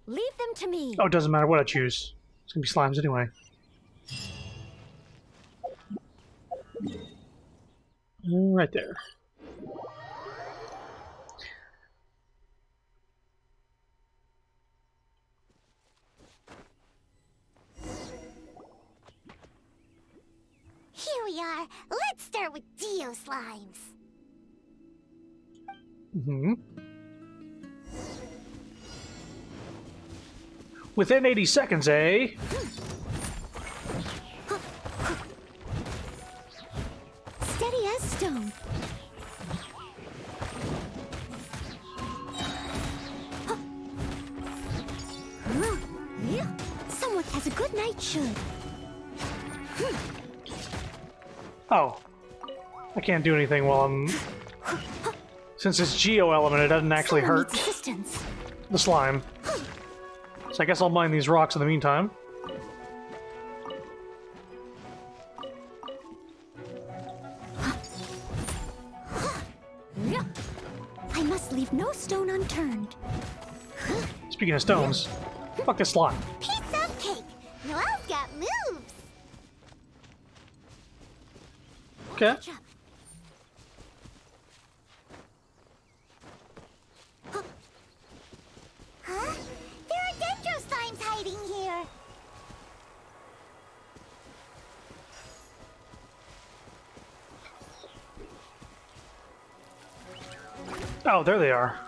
Speaker 3: Leave them to me.
Speaker 1: Oh, it doesn't matter what I choose. It's gonna be slimes anyway. Right there.
Speaker 6: Here we are. Let's start with Dio Slimes.
Speaker 1: Mm-hmm. Within 80 seconds, eh?
Speaker 3: Steady as stone. Someone as a good knight should.
Speaker 1: Oh. I can't do anything while I'm Since it's Geo element, it doesn't actually
Speaker 3: Someone
Speaker 1: hurt
Speaker 3: needs assistance.
Speaker 1: the slime. So I guess I'll mine these rocks in the meantime.
Speaker 3: I must leave no stone unturned.
Speaker 1: Speaking of stones, fuck this slime.
Speaker 6: Piece of cake. Noelle's got moves.
Speaker 1: Okay.
Speaker 6: Catch up. Huh? There are dendro slimes hiding here.
Speaker 1: Oh, there they are.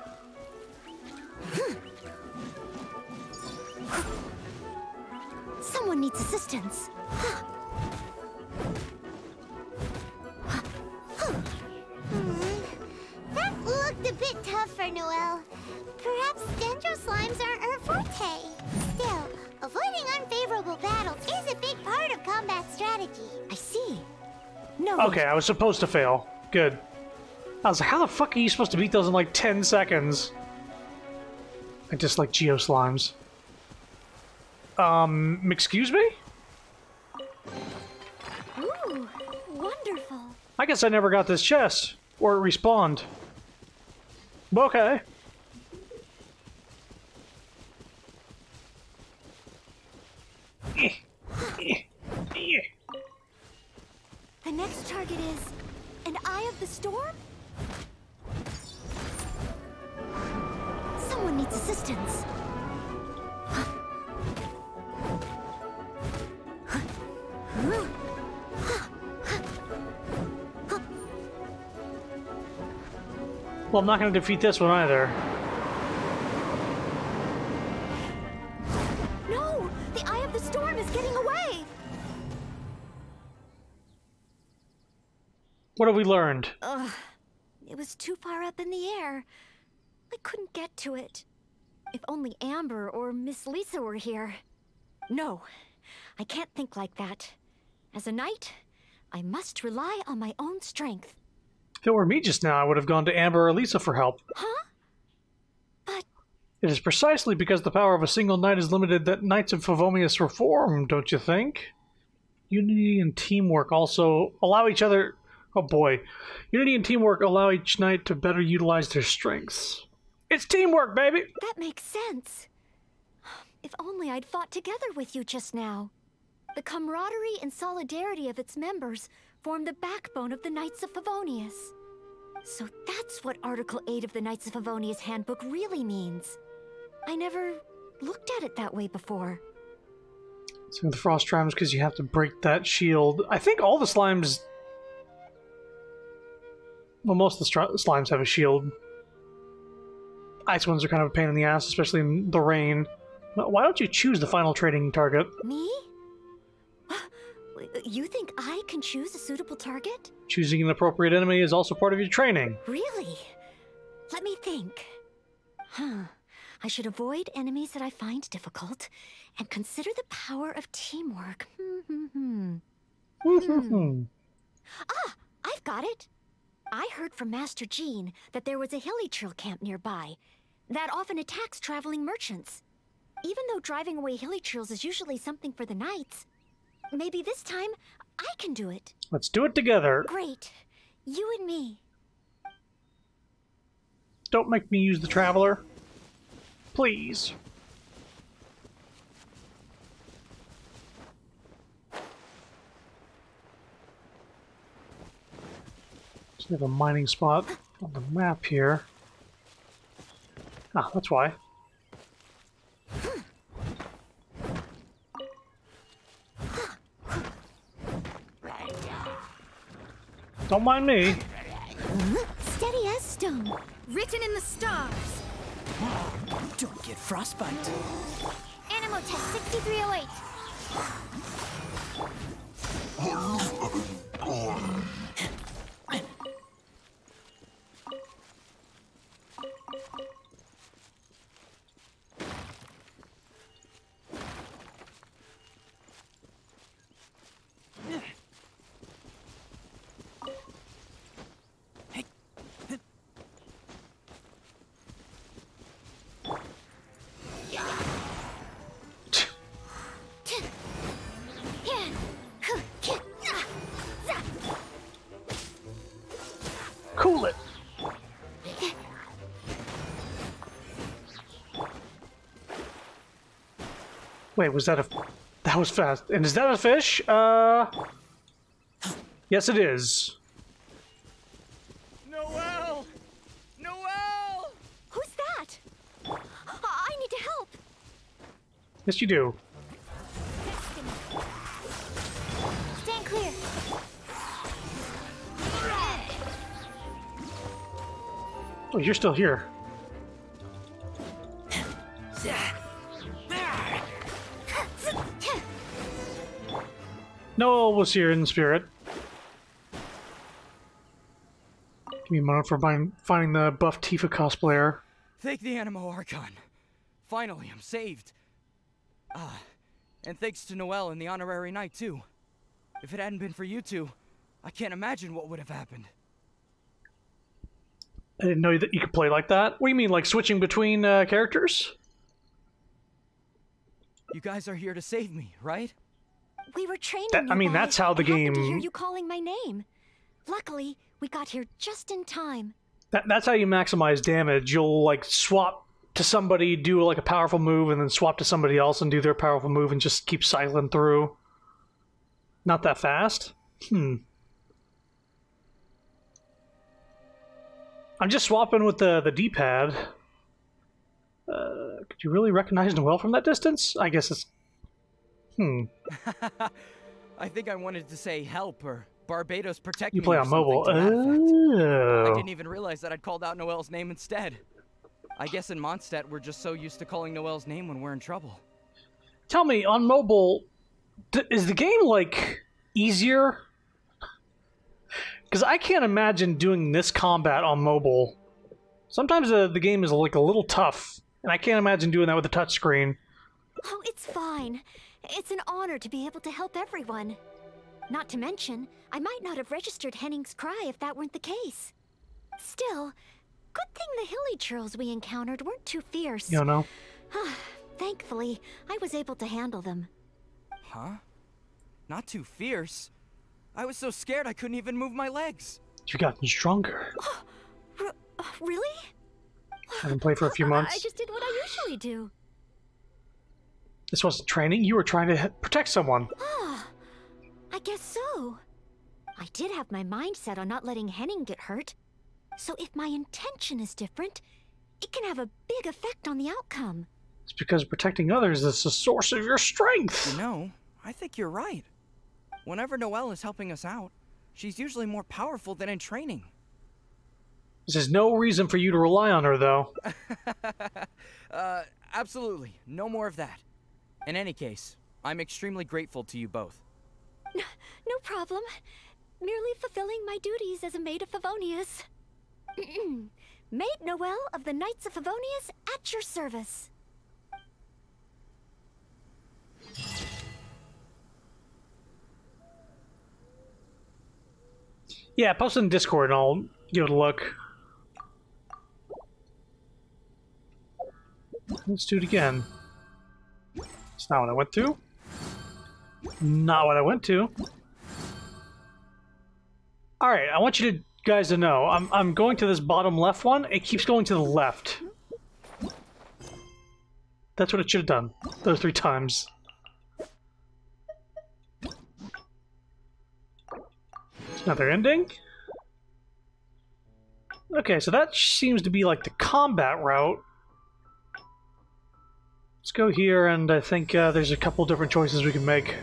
Speaker 3: Someone needs assistance.
Speaker 6: That looked a bit tough for Noelle. Perhaps dendro slimes aren't her forte. Still, avoiding unfavorable battles is a big part of combat strategy.
Speaker 3: I see. No.
Speaker 1: Okay, I was supposed to fail. Good. I was like, how the fuck are you supposed to beat those in like 10 seconds? I just like Geo slimes. Excuse me?
Speaker 3: Ooh, wonderful.
Speaker 1: I guess I never got this chest. Or it respawned. Okay.
Speaker 3: The next target is an Eye of the Storm? Someone needs assistance.
Speaker 1: Well, I'm not going to defeat this one either.
Speaker 3: No! The Eye of the Storm is getting away!
Speaker 1: What have we learned?
Speaker 3: Ugh. It was too far up in the air. I couldn't get to it. If only Amber or Miss Lisa were here. No, I can't think like that. As a knight, I must rely on my own strength.
Speaker 1: If it were me just now, I would have gone to Amber or Lisa for help.
Speaker 3: Huh? But
Speaker 1: It is precisely because the power of a single knight is limited that Knights of Favonius were formed, don't you think? Unity and teamwork also allow each other... Oh boy. Unity and teamwork allow each knight to better utilize their strengths. It's teamwork, baby!
Speaker 3: that makes sense. If only I'd fought together with you just now. The camaraderie and solidarity of its members form the backbone of the Knights of Favonius. So that's what Article 8 of the Knights of Favonius Handbook really means. I never looked at it that way before.
Speaker 1: So the frost slimes, because you have to break that shield. I think all the slimes... Well, most of the slimes have a shield. Ice ones are kind of a pain in the ass, especially in the rain. Why don't you choose the final trading target?
Speaker 3: Me? You think I can choose a suitable target?
Speaker 1: Choosing an appropriate enemy is also part of your training.
Speaker 3: Really? Let me think. I should avoid enemies that I find difficult and consider the power of teamwork. Ah, I've got it. I heard from Master Jean that there was a hilly trail camp nearby that often attacks traveling merchants. Even though driving away hilly trails is usually something for the knights, maybe this time I can do it.
Speaker 1: Let's do it together.
Speaker 3: Great. You and me.
Speaker 1: Don't make me use the Traveler. Please. So we have a mining spot on the map here. Ah, that's why. Don't mind me.
Speaker 3: Steady as stone.
Speaker 5: Written in the stars.
Speaker 4: Don't get frostbite.
Speaker 6: Animal test 6308.
Speaker 1: Cool it. Wait, was that a... That was fast. And is that a fish? Yes, it is.
Speaker 4: Noelle! Noelle!
Speaker 3: Who's that? I need to help.
Speaker 1: Yes, you do.
Speaker 3: Stand clear.
Speaker 1: Oh, you're still here. Noel was here in spirit. Give me a moment for finding the buff Tifa cosplayer.
Speaker 4: Thank the Animo Archon. Finally, I'm saved. And thanks to Noelle and the Honorary Knight, too. If it hadn't been for you two, I can't imagine what would have happened.
Speaker 1: I didn't know that you could play like that. What do you mean, like switching between characters?
Speaker 4: You guys are here to save me, right?
Speaker 3: We were training.
Speaker 1: I mean, that's how the game.
Speaker 3: I happened to hear you calling my name. Luckily, we got here just in time.
Speaker 1: That's how you maximize damage. You'll like swap to somebody, do like a powerful move, and then swap to somebody else and do their powerful move, and just keep cycling through. Not that fast. I'm just swapping with the D-pad. Could you really recognize Noelle from that distance? I guess it's...
Speaker 4: I think I wanted to say help or Barbados protect me.
Speaker 1: You play
Speaker 4: or
Speaker 1: on mobile.
Speaker 4: something to that effect. I
Speaker 1: Oh.
Speaker 4: didn't even realize that I'd called out Noelle's name instead. I guess in Mondstadt we're just so used to calling Noelle's name when we're in trouble.
Speaker 1: Tell me, on mobile, is the game, like, easier? Because I can't imagine doing this combat on mobile. Sometimes the game is, like, a little tough, and I can't imagine doing that with a touchscreen.
Speaker 3: Oh, it's fine. It's an honor to be able to help everyone. Not to mention, I might not have registered Henning's cry if that weren't the case. Still, good thing the hilly churls we encountered weren't too fierce.
Speaker 1: You know?
Speaker 3: Thankfully, I was able to handle them.
Speaker 4: Huh? Not too fierce? I was so scared I couldn't even move my legs.
Speaker 1: You've gotten stronger.
Speaker 3: Really?
Speaker 1: I haven't played for a few months.
Speaker 3: I just did what I usually do.
Speaker 1: This wasn't training. You were trying to protect someone.
Speaker 3: I guess so. I did have my mind set on not letting Henning get hurt. So if my intention is different, it can have a big effect on the outcome.
Speaker 1: It's because protecting others is the source of your strength.
Speaker 4: You know, I think you're right. Whenever Noelle is helping us out, she's usually more powerful than in training.
Speaker 1: This is no reason for you to rely on her, though.
Speaker 4: Absolutely. No more of that. In any case, I'm extremely grateful to you both.
Speaker 3: No problem. Merely fulfilling my duties as a maid of Favonius. Maid Noelle of the Knights of Favonius at your service.
Speaker 1: Yeah, post it in Discord and I'll give it a look. Let's do it again. It's not what I went to. Not what I went to. Alright, I want you guys to know, I'm going to this bottom left one. It keeps going to the left. That's what it should have done. Those 3 times. Another ending. Okay, so that seems to be like the combat route. Let's go here, and I think there's a couple different choices we can make.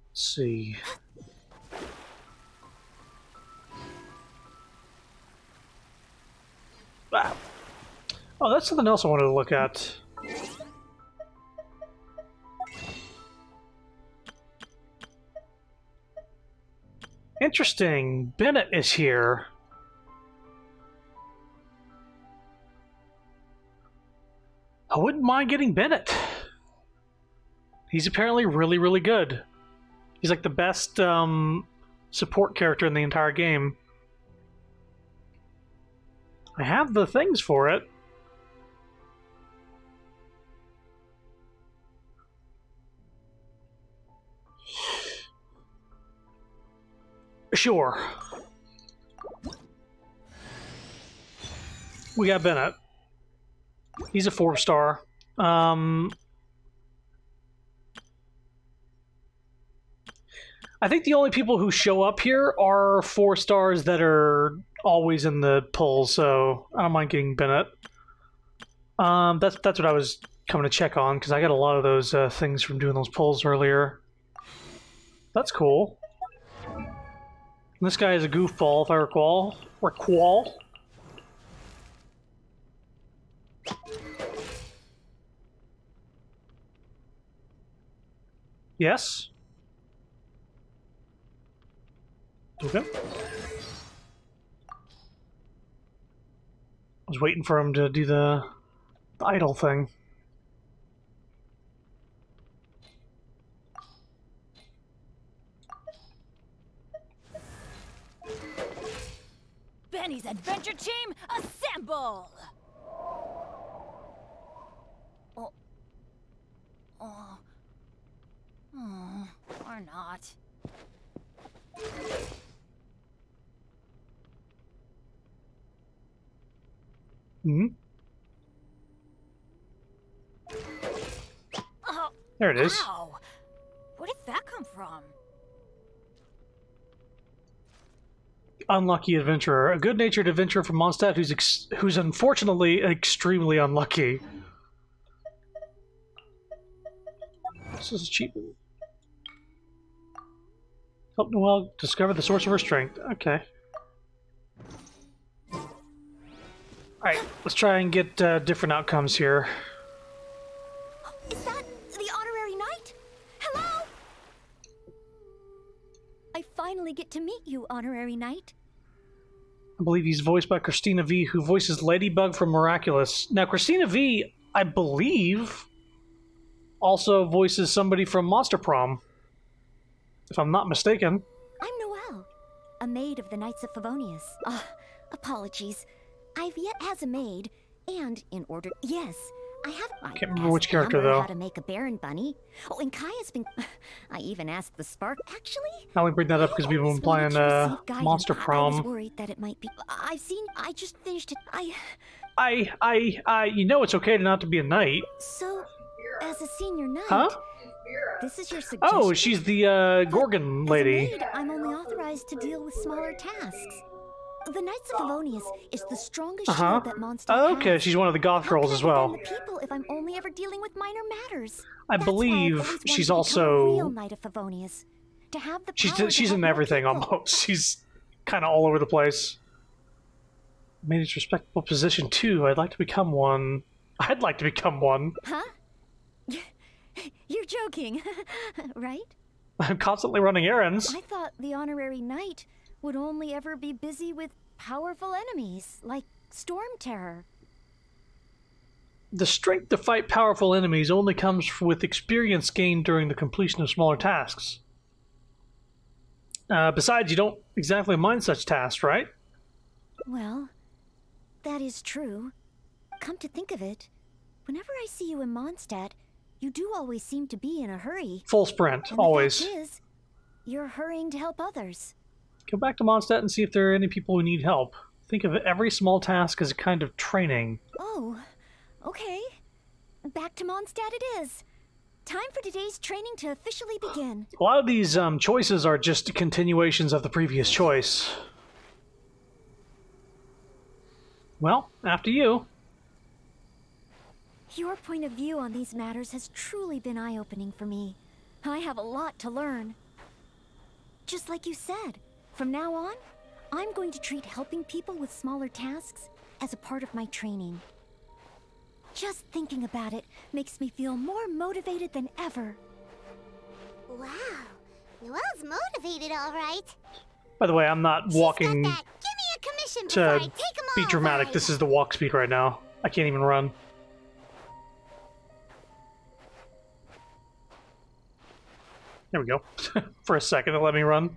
Speaker 1: Let's see. Ah. Oh, that's something else I wanted to look at. Interesting. Bennett is here. I wouldn't mind getting Bennett. He's apparently really, really good. He's like the best support character in the entire game. I have the things for it. Sure. We got Bennett. He's a 4-star. I think the only people who show up here are 4 stars that are always in the polls, so I don't mind getting Bennett. That's what I was coming to check on, because I got a lot of those things from doing those polls earlier. That's cool. And this guy is a goofball, if I recall. Yes? Okay. I was waiting for him to do the idle thing.
Speaker 8: Benny's adventure team, assemble! Or not.
Speaker 1: Hmm.
Speaker 8: Oh,
Speaker 1: There it is.
Speaker 8: ow. Where did that come from?
Speaker 1: Unlucky adventurer, a good-natured adventurer from Mondstadt who's unfortunately extremely unlucky. This is cheap. Help Noelle discover the source of her strength. Okay. Alright, let's try and get different outcomes here.
Speaker 3: Is that the honorary knight? Hello? I finally get to meet you, honorary knight.
Speaker 1: I believe he's voiced by Christina V, who voices Ladybug from Miraculous. Now, Christina V, I believe, also voices somebody from Monster Prom, if I'm not mistaken.
Speaker 3: I'm Noelle, a maid of the Knights of Favonius. Apologies. I've yet as a maid, and in order... Yes, I have...
Speaker 1: I can't remember which character, though.
Speaker 3: How to make a Baron Bunny. Oh, and Kaya's been... I even asked the Spark... Actually...
Speaker 1: I only bring that up because we've been playing Monster
Speaker 3: I was
Speaker 1: Prom.
Speaker 3: worried that it might be... I've seen... I just finished it.
Speaker 1: You know it's okay to not to be a knight.
Speaker 3: So, as a senior knight...
Speaker 1: Huh?
Speaker 3: This is your suggestion?
Speaker 1: Oh, she's the Gorgon lady.
Speaker 3: As a maid, I'm only authorized to deal with smaller tasks. The Knights of Favonius is the strongest shield that Mondstadt has.
Speaker 1: Okay, she's one of the goth girls as well.
Speaker 3: The people if I'm only ever dealing with minor matters.
Speaker 1: I believe she's also...
Speaker 3: a real Knight of Favonius. To have the power
Speaker 1: she's in everything almost. She's kind of all over the place. Made its respectable position too. I'd like to become one. I'd like to become one.
Speaker 3: Huh? You're joking, right?
Speaker 1: I'm constantly running errands.
Speaker 3: I thought the honorary knight would only ever be busy with powerful enemies, like Storm Terror.
Speaker 1: The strength to fight powerful enemies only comes with experience gained during the completion of smaller tasks. Besides, you don't exactly mind such tasks, right?
Speaker 3: Well, that is true. Come to think of it, whenever I see you in Mondstadt, you do always seem to be in a hurry.
Speaker 1: Full sprint,
Speaker 3: and
Speaker 1: always.
Speaker 3: The fact is, you're hurrying to help others.
Speaker 1: Go back to Mondstadt and see if there are any people who need help. Think of every small task as a kind of training.
Speaker 3: Oh, okay. Back to Mondstadt it is. Time for today's training to officially begin.
Speaker 1: A lot of these choices are just continuations of the previous choice. Well, after you.
Speaker 3: Your point of view on these matters has truly been eye-opening for me. I have a lot to learn. Just like you said, from now on, I'm going to treat helping people with smaller tasks as a part of my training. Just thinking about it makes me feel more motivated than ever.
Speaker 6: Wow, Noelle's motivated, all right.
Speaker 1: By the way, I'm not walking
Speaker 6: Give me a commission
Speaker 1: to
Speaker 6: before I take 'em
Speaker 1: be
Speaker 6: all,
Speaker 1: dramatic.
Speaker 6: right?
Speaker 1: This is the walk speed right now. I can't even run. There we go. For a second, it let me run.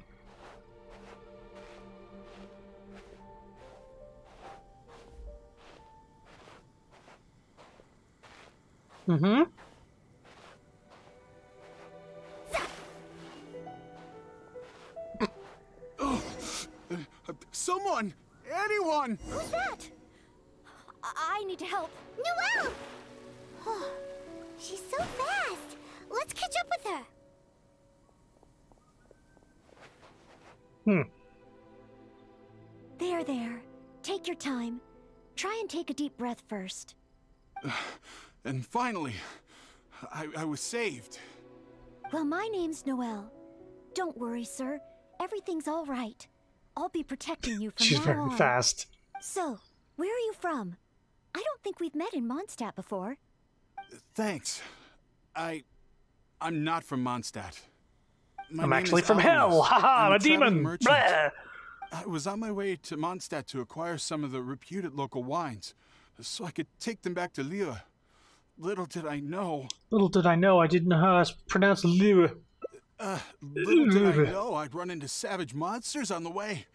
Speaker 1: Mm-hmm.
Speaker 9: Someone! Anyone!
Speaker 3: Who's that? I need to help.
Speaker 6: Noelle! Oh, she's so fast. Let's catch up with her.
Speaker 3: There. Take your time. Try and take a deep breath first.
Speaker 9: And finally, I was saved.
Speaker 3: Well, my name's Noelle. Don't worry, sir. Everything's all right. I'll be protecting you from
Speaker 1: She's
Speaker 3: now
Speaker 1: very
Speaker 3: on.
Speaker 1: fast.
Speaker 3: So, where are you from? I don't think we've met in Mondstadt before.
Speaker 9: Thanks. I'm not from Mondstadt. My
Speaker 1: I'm
Speaker 9: name
Speaker 1: actually
Speaker 9: is
Speaker 1: from
Speaker 9: Alois.
Speaker 1: hell. Haha, I'm a
Speaker 9: traveling
Speaker 1: demon.
Speaker 9: merchant.
Speaker 1: Blah.
Speaker 9: I was on my way to Mondstadt to acquire some of the reputed local wines, so I could take them back to Lille. Little did I know.
Speaker 1: I didn't know how to pronounce Lille.
Speaker 9: Little did I know I'd run into savage monsters on the way.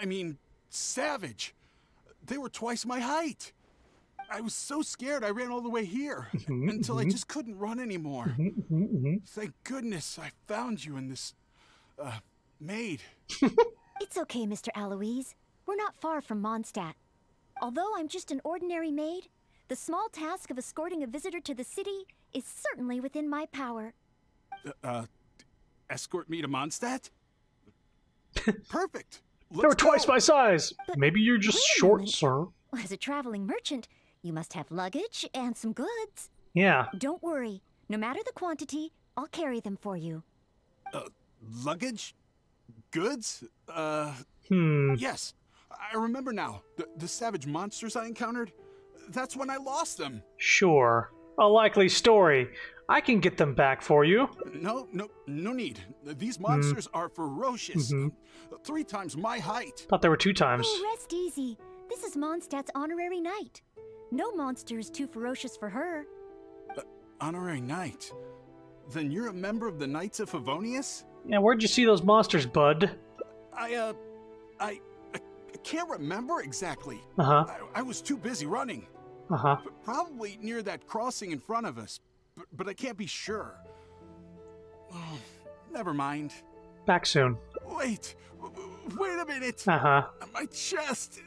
Speaker 9: I mean, savage. They were twice my height. I was so scared I ran all the way here until I just couldn't run anymore. Thank goodness I found you in this, maid.
Speaker 3: It's okay, Mr. Alois. We're not far from Mondstadt. Although I'm just an ordinary maid, the small task of escorting a visitor to the city is certainly within my power.
Speaker 9: Escort me to Mondstadt? Perfect.
Speaker 1: They were twice my size.
Speaker 3: But
Speaker 1: Maybe you're just
Speaker 3: wait a
Speaker 1: short,
Speaker 3: moment.
Speaker 1: sir.
Speaker 3: As a traveling merchant, you must have luggage and some goods.
Speaker 1: Yeah.
Speaker 3: Don't worry. No matter the quantity, I'll carry them for you.
Speaker 9: Luggage? Goods? Yes. I remember now. The savage monsters I encountered? That's when I lost them.
Speaker 1: Sure. A likely story. I can get them back for you.
Speaker 9: No need. These monsters are ferocious. 3 times my height.
Speaker 1: Thought there were 2 times.
Speaker 3: Oh, rest easy. This is Mondstadt's honorary knight. No monster is too ferocious for her.
Speaker 9: Honorary knight? Then you're a member of the Knights of Favonius?
Speaker 1: Yeah, where'd you see those monsters, bud?
Speaker 9: I can't remember exactly.
Speaker 1: Uh-huh.
Speaker 9: I was too busy running.
Speaker 1: Uh-huh.
Speaker 9: Probably near that crossing in front of us, but I can't be sure. Oh, never mind.
Speaker 1: Back soon.
Speaker 9: Wait a minute.
Speaker 1: Uh-huh.
Speaker 9: My chest.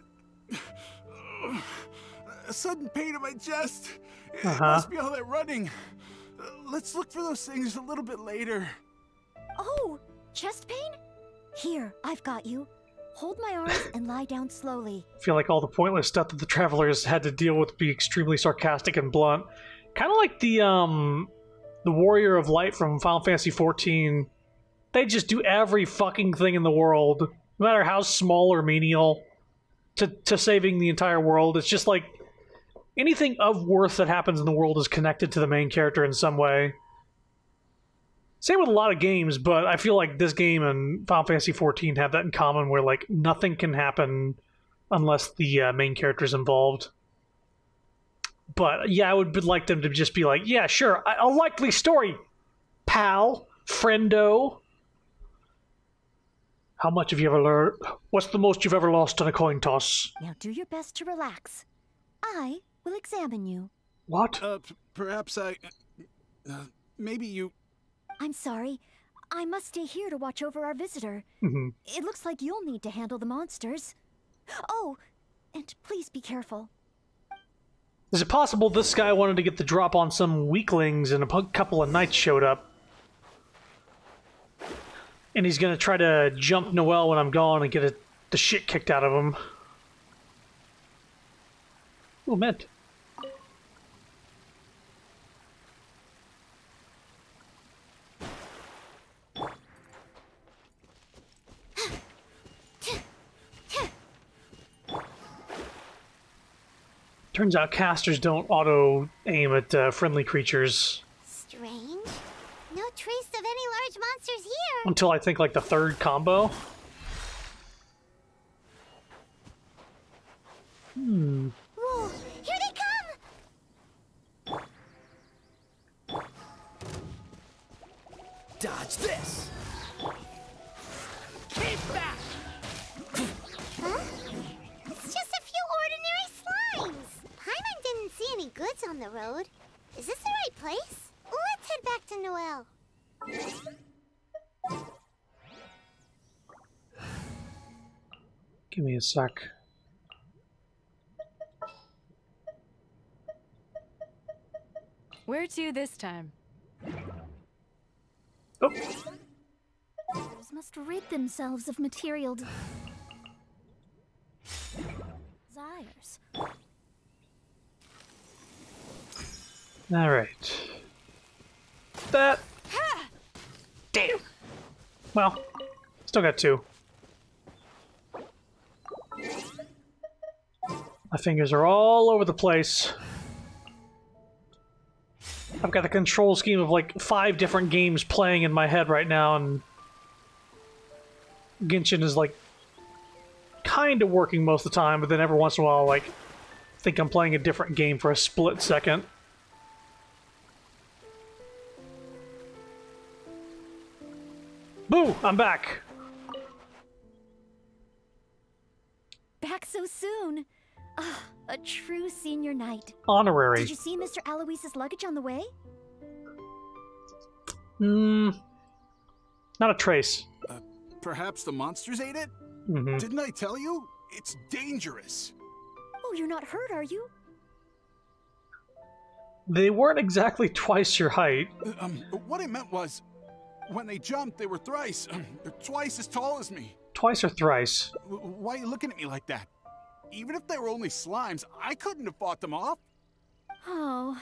Speaker 9: A sudden pain in my chest. It must be all that running. Let's look for those things a little bit later.
Speaker 3: Oh, chest pain? Here, I've got you. Hold my arms and lie down slowly.
Speaker 1: I feel like all the pointless stuff that the travelers had to deal with be extremely sarcastic and blunt. Kind of like the Warrior of Light from Final Fantasy XIV. They just do every fucking thing in the world, no matter how small or menial, to saving the entire world. It's just like anything of worth that happens in the world is connected to the main character in some way. Same with a lot of games, but I feel like this game and Final Fantasy XIV have that in common, where like nothing can happen unless the main character is involved. But yeah, I would like them to just be like, yeah, sure, a likely story, pal, friendo. How much have you ever learned? What's the most you've ever lost on a coin toss?
Speaker 3: Now do your best to relax. I will examine you.
Speaker 1: What?
Speaker 9: Perhaps maybe you...
Speaker 3: I'm sorry. I must stay here to watch over our visitor. It looks like you'll need to handle the monsters. Oh, and please be careful.
Speaker 1: Is it possible this guy wanted to get the drop on some weaklings and a couple of knights showed up? And he's gonna try to jump Noelle when I'm gone and get the shit kicked out of him. Oh, mint. Turns out casters don't auto-aim at friendly creatures.
Speaker 6: Strange. No trace of any large monsters here.
Speaker 1: Until I think like the 3rd combo.
Speaker 6: Whoa, here they come!
Speaker 4: Dodge this! Keep back!
Speaker 6: Huh? It's just a few ordinary slimes. Paimon didn't see any goods on the road. Is this the
Speaker 1: Give me a sec.
Speaker 8: Where to this time?
Speaker 1: Oh.
Speaker 3: Others must rid themselves of material desires.
Speaker 1: All right. That. Damn. Well, still got 2. My fingers are all over the place. I've got the control scheme of like 5 different games playing in my head right now, and Genshin is like kind of working most of the time, but then every once in a while, like, think I'm playing a different game for a split second. Boo! I'm back.
Speaker 3: Back so soon. Ah, a true senior knight.
Speaker 1: Honorary.
Speaker 3: Did you see Mr. Aloyse's luggage on the way?
Speaker 1: Not a trace.
Speaker 9: Perhaps the monsters ate it?
Speaker 1: Mm-hmm.
Speaker 9: Didn't I tell you? It's dangerous.
Speaker 3: Oh, you're not hurt, are you?
Speaker 1: They weren't exactly twice your height.
Speaker 9: What I meant was, when they jumped, they were twice as tall as me.
Speaker 1: Twice or thrice.
Speaker 9: Why are you looking at me like that? Even if they were only slimes, I couldn't have fought them off.
Speaker 3: Oh,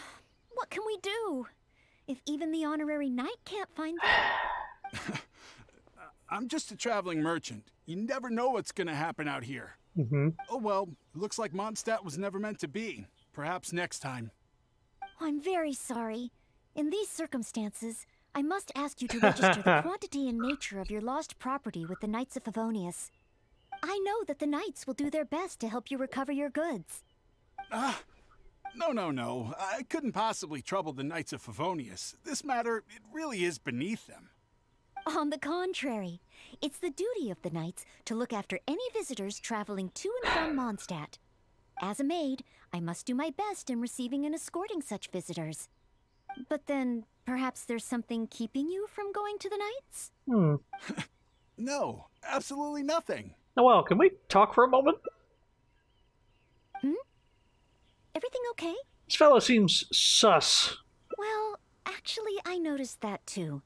Speaker 3: what can we do? If even the honorary knight can't find them.
Speaker 9: I'm just a traveling merchant. You never know what's gonna happen out here.
Speaker 1: Mm-hmm.
Speaker 9: Oh well, looks like Mondstadt was never meant to be. Perhaps next time.
Speaker 3: I'm very sorry. In these circumstances, I must ask you to register the quantity and nature of your lost property with the Knights of Favonius. I know that the Knights will do their best to help you recover your goods.
Speaker 9: No. I couldn't possibly trouble the Knights of Favonius. This matter, it really is beneath them.
Speaker 3: On the contrary, it's the duty of the Knights to look after any visitors traveling to and from Mondstadt. As a maid, I must do my best in receiving and escorting such visitors. But then, perhaps there's something keeping you from going to the Knights?
Speaker 9: No, absolutely nothing.
Speaker 1: Noelle, can we talk for a moment?
Speaker 3: Everything okay?
Speaker 1: This fellow seems sus.
Speaker 3: Well, actually, I noticed that too.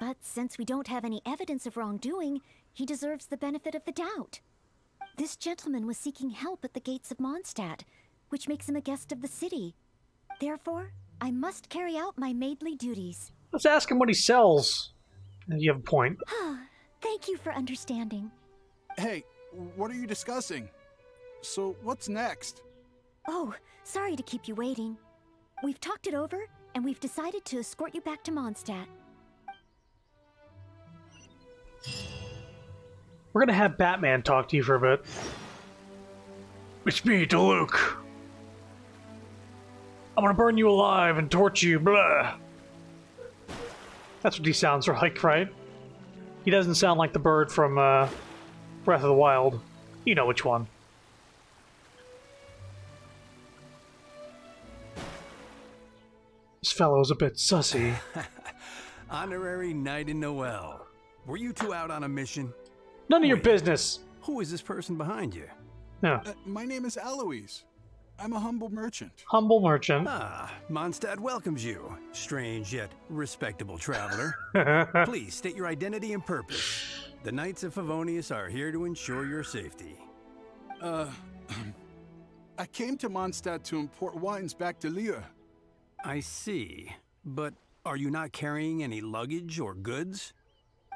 Speaker 3: But since we don't have any evidence of wrongdoing, he deserves the benefit of the doubt. This gentleman was seeking help at the gates of Mondstadt, which makes him a guest of the city. Therefore, I must carry out my maidly duties.
Speaker 1: Let's ask him what he sells. You have a point.
Speaker 3: Thank you for understanding.
Speaker 9: Hey, what are you discussing? So, what's next?
Speaker 3: Oh, sorry to keep you waiting. We've talked it over, and we've decided to escort you back to Mondstadt.
Speaker 1: We're gonna have Batman talk to you for a bit. It's me, Luke. I'm gonna burn you alive and torture you, blah. That's what he sounds like, right? He doesn't sound like the bird from Breath of the Wild. You know which one. This fellow's a bit sussy.
Speaker 10: Honorary Knight in Noelle. Were you two out on a mission?
Speaker 1: None of your business.
Speaker 10: Who is this person behind you?
Speaker 1: No.
Speaker 9: My name is Aloys. I'm a humble merchant.
Speaker 1: Humble merchant.
Speaker 10: Mondstadt welcomes you. Strange yet respectable traveler. Please state your identity and purpose. The Knights of Favonius are here to ensure your safety.
Speaker 9: I came to Mondstadt to import wines back to Lieu.
Speaker 10: I see. But are you not carrying any luggage or goods?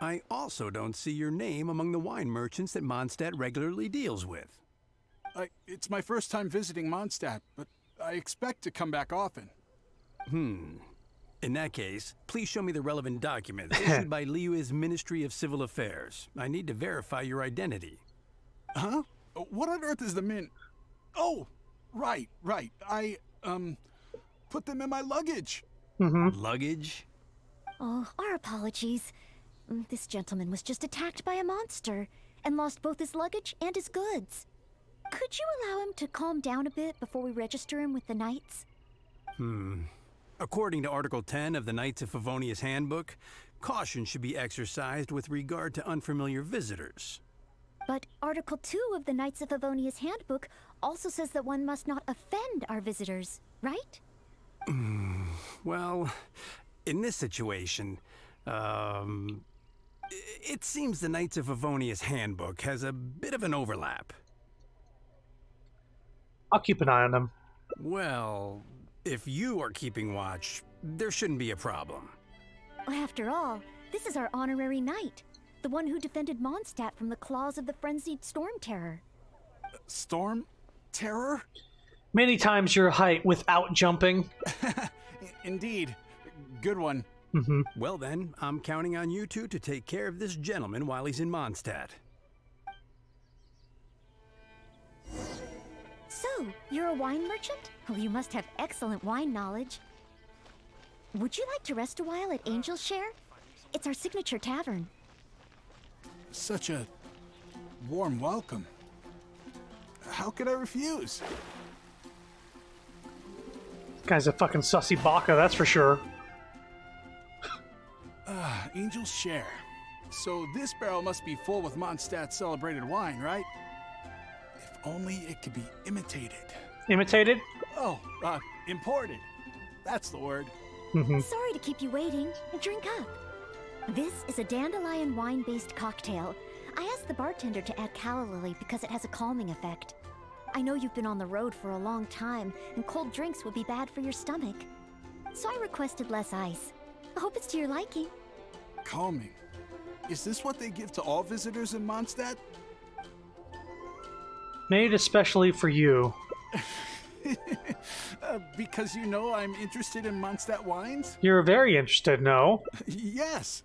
Speaker 10: I also don't see your name among the wine merchants that Mondstadt regularly deals with.
Speaker 9: It's my first time visiting Mondstadt, but I expect to come back often.
Speaker 10: In that case, please show me the relevant documents issued by Liu's Ministry of Civil Affairs. I need to verify your identity.
Speaker 9: Huh? What on earth is the Min... Oh, right. I, put them in my luggage.
Speaker 10: Luggage?
Speaker 3: Oh, our apologies. This gentleman was just attacked by a monster and lost both his luggage and his goods. Could you allow him to calm down a bit before we register him with the Knights?
Speaker 10: According to Article 10 of the Knights of Favonius Handbook, caution should be exercised with regard to unfamiliar visitors.
Speaker 3: But Article 2 of the Knights of Favonia's handbook also says that one must not offend our visitors, right?
Speaker 10: Well, in this situation, it seems the Knights of Favonia's handbook has a bit of an overlap.
Speaker 1: I'll keep an eye on them.
Speaker 10: Well, if you are keeping watch, there shouldn't be a problem.
Speaker 3: After all, this is our honorary knight, the one who defended Mondstadt from the claws of the frenzied Storm Terror.
Speaker 9: Storm? Terror?
Speaker 1: Many times your height without jumping.
Speaker 9: Indeed. Good one.
Speaker 1: Mm-hmm.
Speaker 10: Well then, I'm counting on you two to take care of this gentleman while he's in Mondstadt.
Speaker 3: So, you're a wine merchant? Oh, you must have excellent wine knowledge. Would you like to rest a while at Angel's Share? It's our signature tavern.
Speaker 9: Such a warm welcome. How could I refuse?
Speaker 1: Guy's a fucking sussy baka, that's for sure.
Speaker 9: Angel's Share. So this barrel must be full with Mondstadt's celebrated wine, right? If only it could be imitated.
Speaker 1: Imitated?
Speaker 9: Oh, imported. That's the word.
Speaker 1: Mm-hmm.
Speaker 3: Sorry to keep you waiting. Drink up. This is a dandelion wine-based cocktail. I asked the bartender to add calla lily because it has a calming effect. I know you've been on the road for a long time, and cold drinks would be bad for your stomach. So I requested less ice. I hope it's to your liking.
Speaker 9: Calming. Is this what they give to all visitors in Mondstadt?
Speaker 1: Made especially for you.
Speaker 9: Because you know I'm interested in Mondstadt wines?
Speaker 1: You're very interested, no?
Speaker 9: Yes.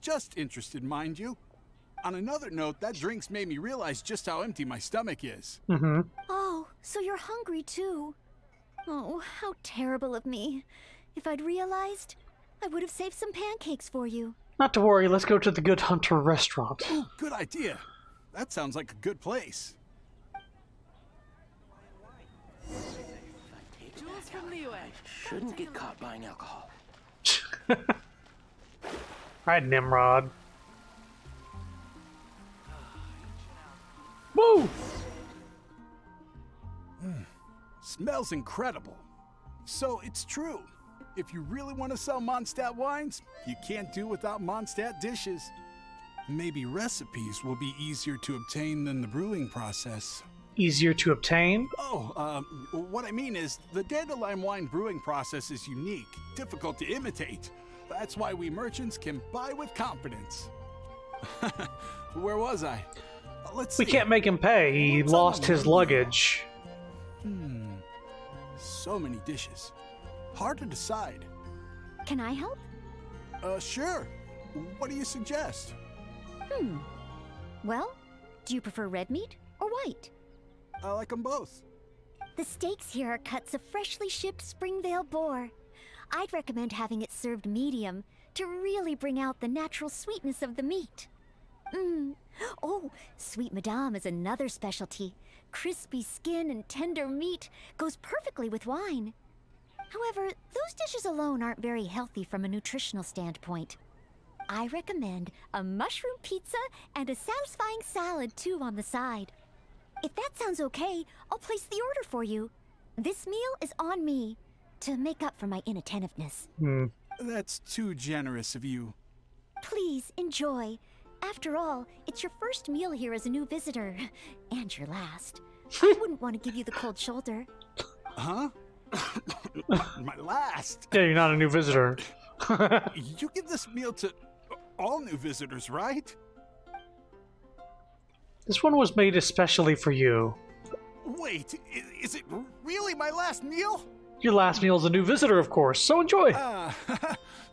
Speaker 9: Just interested, mind you. On another note, that drink's made me realize just how empty my stomach is.
Speaker 1: Mm-hmm.
Speaker 3: Oh, so you're hungry too. Oh, how terrible of me. If I'd realized, I would have saved some pancakes for you.
Speaker 1: Not to worry, let's go to the Good Hunter restaurant.
Speaker 9: Ooh, good idea. That sounds like a good place.
Speaker 11: Shouldn't get caught buying alcohol.
Speaker 1: Alright, Nimrod. Woo!
Speaker 9: Smells incredible. So it's true. If you really want to sell Mondstadt wines, you can't do without Mondstadt dishes. Maybe recipes will be easier to obtain than the brewing process.
Speaker 1: Easier to obtain?
Speaker 9: Oh, what I mean is, the dandelion wine brewing process is unique, difficult to imitate. That's why we merchants can buy with confidence. Where was I? Let's see.
Speaker 1: We can't make him pay. He lost his luggage.
Speaker 9: So many dishes. Hard to decide.
Speaker 3: Can I help?
Speaker 9: Sure. What do you suggest?
Speaker 3: Well, do you prefer red meat or white?
Speaker 9: I like them both.
Speaker 3: The steaks here are cuts of freshly shipped Springvale boar. I'd recommend having it served medium to really bring out the natural sweetness of the meat. Oh, Sweet Madame is another specialty. Crispy skin and tender meat goes perfectly with wine. However, those dishes alone aren't very healthy from a nutritional standpoint. I recommend a mushroom pizza and a satisfying salad too on the side. If that sounds okay, I'll place the order for you. This meal is on me to make up for my inattentiveness.
Speaker 9: That's too generous of you.
Speaker 3: Please enjoy. After all, it's your first meal here as a new visitor, and your last. I wouldn't want to give you the cold shoulder.
Speaker 9: Huh? My last?
Speaker 1: Yeah, you're not a new visitor.
Speaker 9: You give this meal to all new visitors, right?
Speaker 1: This one was made especially for you.
Speaker 9: Wait, is it really my last meal?
Speaker 1: Your last meal is a new visitor, of course, so enjoy.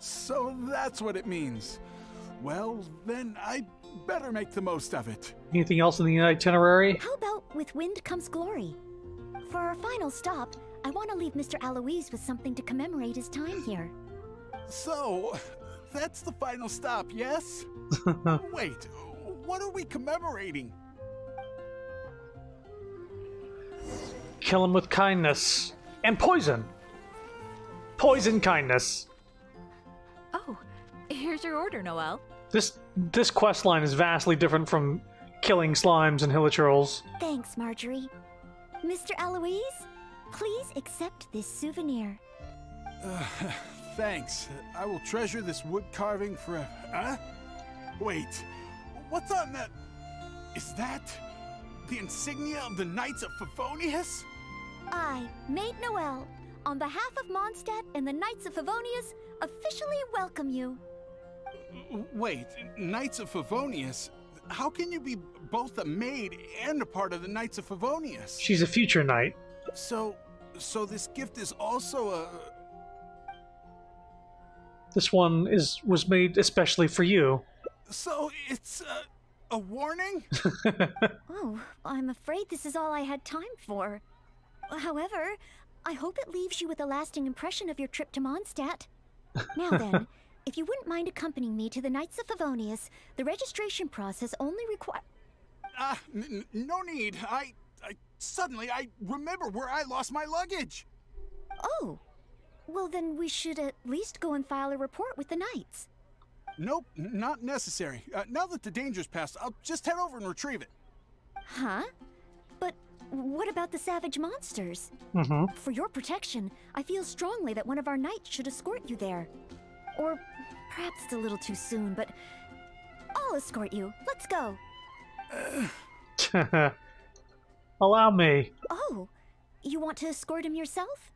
Speaker 9: So that's what it means. Well, then I better make the most of it.
Speaker 1: Anything else in the itinerary?
Speaker 3: How about with wind comes glory? For our final stop, I want to leave Mr. Aloise with something to commemorate his time here.
Speaker 9: So, that's the final stop, yes? Wait, what are we commemorating?
Speaker 1: Kill him with kindness. And poison. Poison kindness.
Speaker 8: Oh, here's your order, Noelle.
Speaker 1: This quest line is vastly different from killing slimes and hilichurls.
Speaker 3: Thanks, Marjorie. Mr. Eloise, please accept this souvenir.
Speaker 9: Thanks. I will treasure this wood carving forever. Huh? Wait, what's on that? Is that the insignia of the Knights of Favonius?
Speaker 3: I, Maid Noelle, on behalf of Mondstadt and the Knights of Favonius, officially welcome you.
Speaker 9: Wait, Knights of Favonius? How can you be both a maid and a part of the Knights of Favonius?
Speaker 1: She's a future knight.
Speaker 9: So this gift is also a...
Speaker 1: This one was made especially for you.
Speaker 9: So it's a warning?
Speaker 3: Oh, I'm afraid this is all I had time for. However, I hope it leaves you with a lasting impression of your trip to Mondstadt. Now then, if you wouldn't mind accompanying me to the Knights of Favonius, the registration process only requires...
Speaker 9: No need. I suddenly remember where I lost my luggage.
Speaker 3: Oh, well then we should at least go and file a report with the Knights.
Speaker 9: Nope, not necessary. Now that the danger's passed, I'll just head over and retrieve it.
Speaker 3: Huh? But what about the savage monsters?
Speaker 1: Mm-hmm.
Speaker 3: For your protection, I feel strongly that one of our knights should escort you there. Or perhaps it's a little too soon, but I'll escort you. Let's go.
Speaker 1: Allow me.
Speaker 3: Oh, you want to escort him yourself?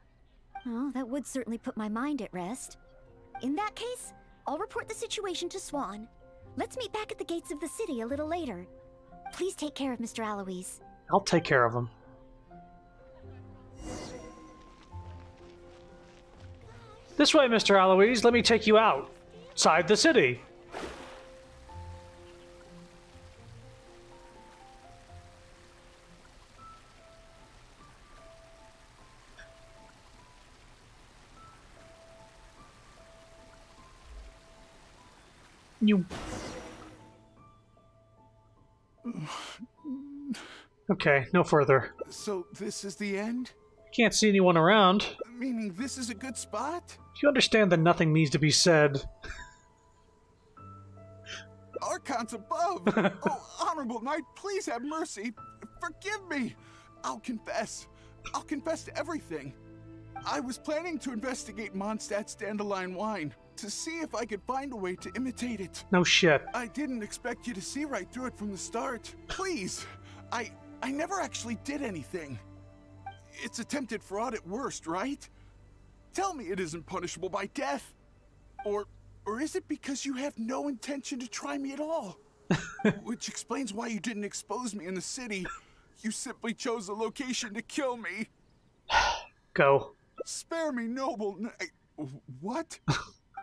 Speaker 3: Oh, that would certainly put my mind at rest. In that case, I'll report the situation to Swan. Let's meet back at the gates of the city a little later. Please take care of Mr. Alois.
Speaker 1: I'll take care of him. This way, Mr. Alois. Let me take you outside the city. You... Okay, no further.
Speaker 9: So this is the end?
Speaker 1: Can't see anyone around.
Speaker 9: Meaning this is a good spot?
Speaker 1: Do you understand that nothing needs to be said?
Speaker 9: Archons above! Oh, honorable knight, please have mercy. Forgive me. I'll confess. I'll confess to everything. I was planning to investigate Mondstadt's dandelion wine to see if I could find a way to imitate it.
Speaker 1: No shit.
Speaker 9: I didn't expect you to see right through it from the start. Please. I never actually did anything. It's attempted fraud at worst, right? Tell me it isn't punishable by death. Or is it because you have no intention to try me at all? Which explains why you didn't expose me in the city. You simply chose a location to kill me.
Speaker 1: Go.
Speaker 9: Spare me, noble... What?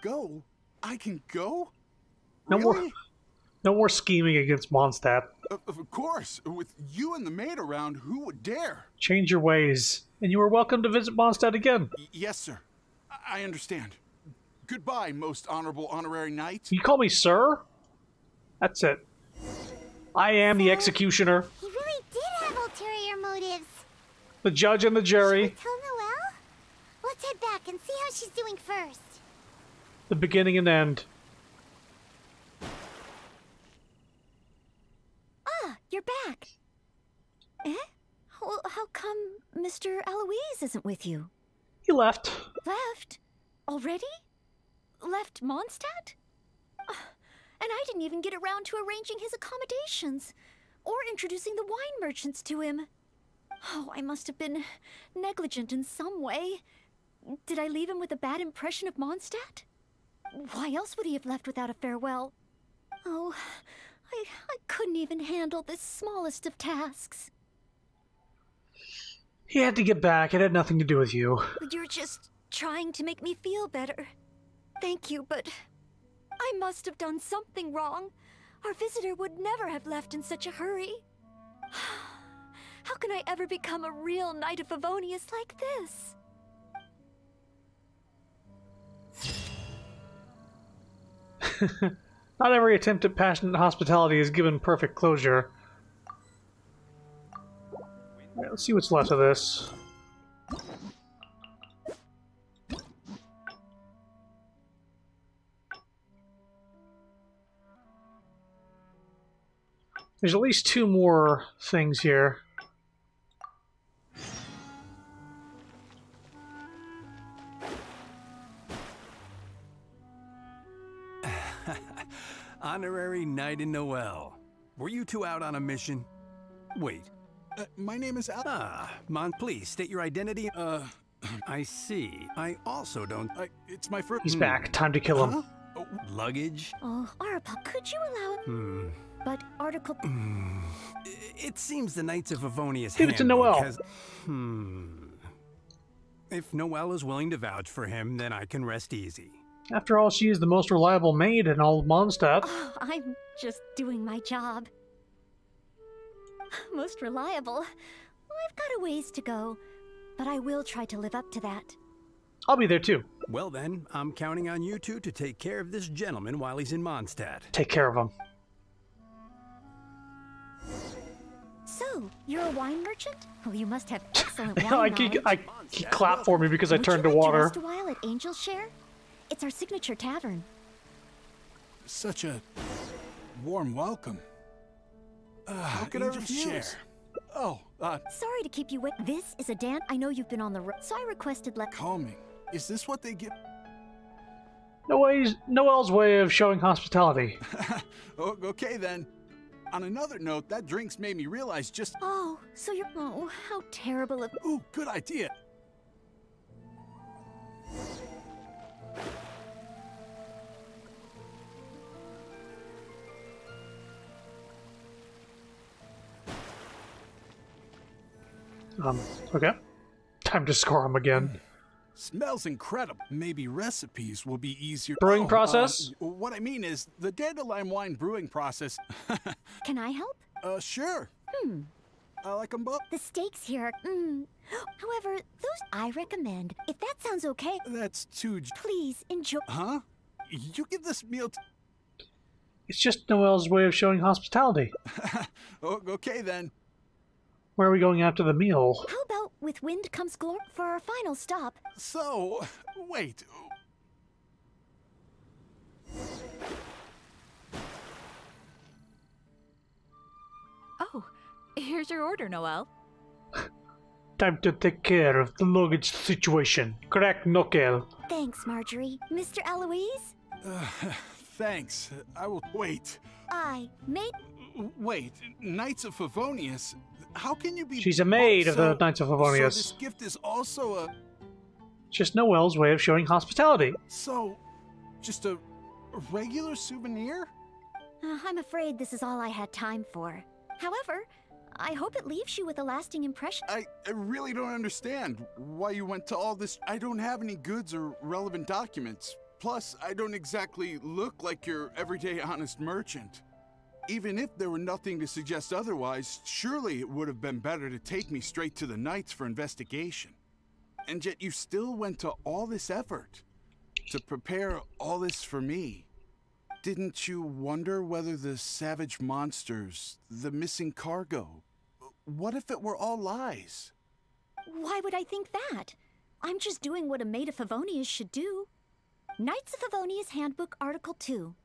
Speaker 9: Go? I can go?
Speaker 1: No
Speaker 9: Really?
Speaker 1: more. No more scheming against Mondstadt.
Speaker 9: Of course. With you and the maid around, who would dare?
Speaker 1: Change your ways, and you are welcome to visit Mondstadt again.
Speaker 9: Yes, sir. I understand. Goodbye, most honorable honorary knight.
Speaker 1: You call me sir? That's it. I am the executioner,
Speaker 6: He really did have ulterior motives.
Speaker 1: the judge and the
Speaker 6: Should we
Speaker 1: jury,
Speaker 6: tell Noelle? Let's head back and see how she's doing first.
Speaker 1: the beginning and end.
Speaker 3: Ah, you're back. Eh? Well, how come Mr. Alois isn't with you?
Speaker 1: He left.
Speaker 3: Left? Already? Left Mondstadt? And I didn't even get around to arranging his accommodations or introducing the wine merchants to him. Oh, I must have been negligent in some way. Did I leave him with a bad impression of Mondstadt? Why else would he have left without a farewell? Oh, I couldn't even handle this smallest of tasks.
Speaker 1: He had to get back. It had nothing to do with you.
Speaker 3: You're just trying to make me feel better. Thank you, but I must have done something wrong. Our visitor would never have left in such a hurry. How can I ever become a real Knight of Favonius like this?
Speaker 1: Not every attempt at passionate hospitality is given perfect closure. Alright, let's see what's left of this. There's at least 2 more things here.
Speaker 10: Honorary Knight in Noel. Were you two out on a mission? Wait.
Speaker 9: My name is Al.
Speaker 10: Please state your identity. I see. I also don't.
Speaker 9: It's my first.
Speaker 1: He's back. Time to kill him.
Speaker 9: Oh.
Speaker 10: Luggage?
Speaker 3: Oh, Arpa, could you allow him? But Article...
Speaker 10: It seems the Knights of Favonius
Speaker 1: Give it to Noel.
Speaker 10: has... If Noel is willing to vouch for him, then I can rest easy.
Speaker 1: After all, she is the most reliable maid in all of Mondstadt.
Speaker 3: Oh, I'm just doing my job. Most reliable. I've got a ways to go, but I will try to live up to that.
Speaker 1: I'll be there too.
Speaker 10: Well then, I'm counting on you two to take care of this gentleman while he's in Mondstadt.
Speaker 1: Take care of him.
Speaker 3: So, you're a wine merchant? Well, you must have excellent wine knowledge.
Speaker 1: He clapped for me because I turned to
Speaker 3: Would you like
Speaker 1: water.
Speaker 3: to rest a while at Angel's Share? It's our signature tavern.
Speaker 9: Such a warm welcome. How could I refuse? Oh,
Speaker 3: Sorry to keep you wait. This is a dance. I know you've been on the road, so I requested
Speaker 9: calming. Is this what they give?
Speaker 1: Noel's way of showing hospitality.
Speaker 9: Okay then. On another note, that drink's made me realize just...
Speaker 3: Oh, so you're... Oh, how terrible of...
Speaker 9: Ooh, good idea.
Speaker 1: Okay. Time to score him again.
Speaker 9: Smells incredible. Maybe recipes will be easier.
Speaker 1: Brewing process?
Speaker 9: What I mean is, the dandelion wine brewing process...
Speaker 3: Can I help?
Speaker 9: Sure. I like them both.
Speaker 3: The steaks here are... However, those I recommend. If that sounds okay...
Speaker 9: That's too...
Speaker 3: Please, enjoy...
Speaker 9: Huh? You give this meal to...
Speaker 1: It's just Noel's way of showing hospitality.
Speaker 9: Okay then.
Speaker 1: Where are we going after the meal?
Speaker 3: How about with wind comes glory for our final stop?
Speaker 9: So, wait.
Speaker 8: Oh, here's your order, Noel.
Speaker 1: Time to take care of the luggage situation. Correct, Noel.
Speaker 3: Thanks, Marjorie. Mr. Eloise?
Speaker 9: Thanks. I will... Wait.
Speaker 3: I made...
Speaker 9: Wait. Knights of Favonius? How can you be...
Speaker 1: She's a maid of the Knights of Favonius.
Speaker 9: So this gift is also a...
Speaker 1: Just Noel's way of showing hospitality.
Speaker 9: So, just a regular souvenir?
Speaker 3: I'm afraid this is all I had time for. However, I hope it leaves you with a lasting impression.
Speaker 9: I really don't understand why you went to all this. I don't have any goods or relevant documents. Plus, I don't exactly look like your everyday honest merchant. Even if there were nothing to suggest otherwise, surely it would have been better to take me straight to the Knights for investigation. And yet you still went to all this effort to prepare all this for me. Didn't you wonder whether the savage monsters, the missing cargo, what if it were all lies?
Speaker 3: Why would I think that? I'm just doing what a maid of Favonius should do. Knights of Favonius Handbook Article 2.